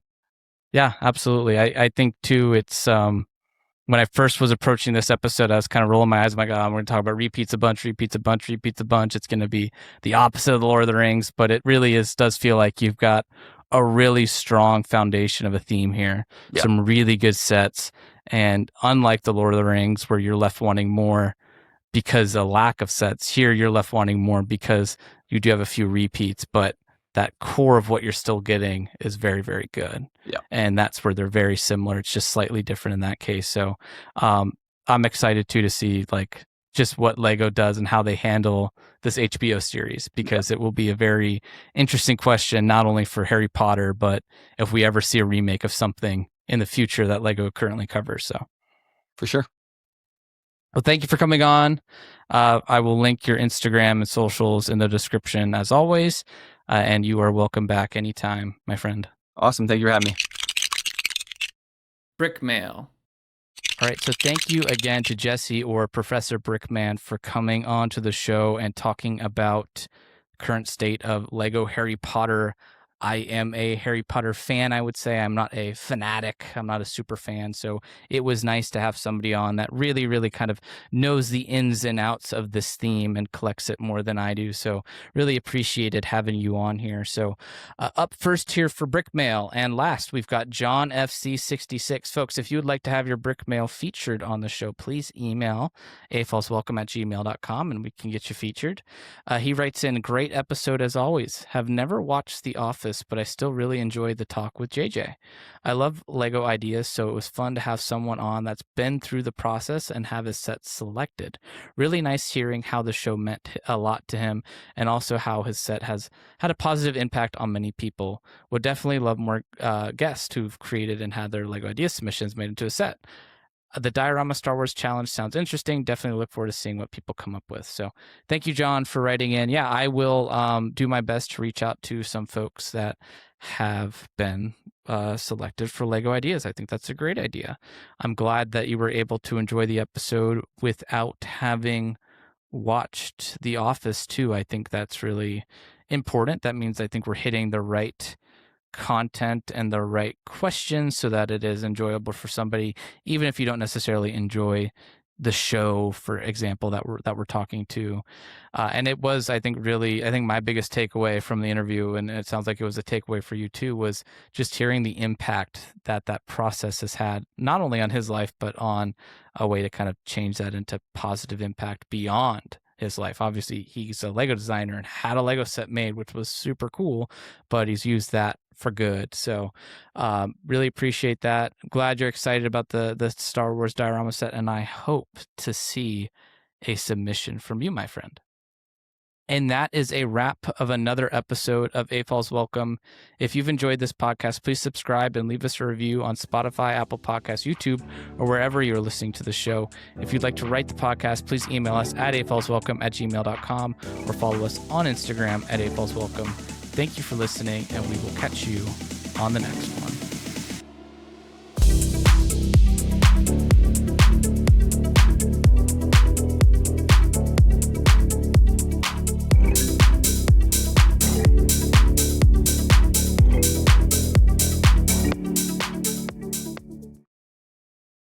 Yeah, absolutely. I think too. It's when I first was approaching this episode, I was kind of rolling my eyes. I'm like, I'm going to talk about repeats a bunch. It's going to be the opposite of the Lord of the Rings, but it really does feel like you've got a really strong foundation of a theme here. Yeah. Some really good sets. And unlike the Lord of the Rings, where you're left wanting more because of lack of sets, here you're left wanting more because you do have a few repeats, but that core of what you're still getting is very, very good. Yeah. And that's where they're very similar. It's just slightly different in that case. So I'm excited too to see like just what Lego does and how they handle this HBO series, because it will be a very interesting question, not only for Harry Potter, but if we ever see a remake of something in the future that Lego currently covers. So for sure. Well, thank you for coming on. I will link your Instagram and socials in the description as always. And you are welcome back anytime, my friend. Awesome. Thank you for having me. Brickmail. All right. So thank you again to Jessie or Professor Brickman for coming on to the show and talking about current state of Lego Harry Potter. I am a Harry Potter fan, I would say. I'm not a fanatic. I'm not a super fan. So it was nice to have somebody on that really, really kind of knows the ins and outs of this theme and collects it more than I do. So really appreciated having you on here. So up first here for Brickmail, and last we've got John FC66. Folks, if you would like to have your Brickmail featured on the show, please email AFOLsWelcome@gmail.com and we can get you featured. He writes in, great episode as always. Have never watched The Office, but I still really enjoyed the talk with JJ. I love Lego ideas, so it was fun to have someone on that's been through the process and have his set selected. Really nice hearing how the show meant a lot to him and also how his set has had a positive impact on many people. Would definitely love more guests who've created and had their Lego idea submissions made into a set. The Diorama Star Wars Challenge sounds interesting. Definitely look forward to seeing what people come up with. So thank you, John, for writing in. Yeah, I will do my best to reach out to some folks that have been selected for Lego ideas. I think that's a great idea. I'm glad that you were able to enjoy the episode without having watched The Office too. I think that's really important. That means I think we're hitting the right content and the right questions so that it is enjoyable for somebody, even if you don't necessarily enjoy the show, for example, that we're talking to. And it was, I think my biggest takeaway from the interview, and it sounds like it was a takeaway for you too, was just hearing the impact that process has had, not only on his life, but on a way to kind of change that into positive impact beyond his life. Obviously, he's a Lego designer and had a Lego set made, which was super cool, but he's used that for good. So really appreciate that. I'm glad you're excited about the Star Wars diorama set, and I hope to see a submission from you, my friend. And that is a wrap of another episode of AFOLs Welcome. If you've enjoyed this podcast, please subscribe and leave us a review on Spotify, Apple Podcasts, YouTube, or wherever you're listening to the show. If you'd like to write the podcast, please email us at afolswelcome@gmail.com or follow us on Instagram at AFOLs Welcome. Thank you for listening, and we will catch you on the next one.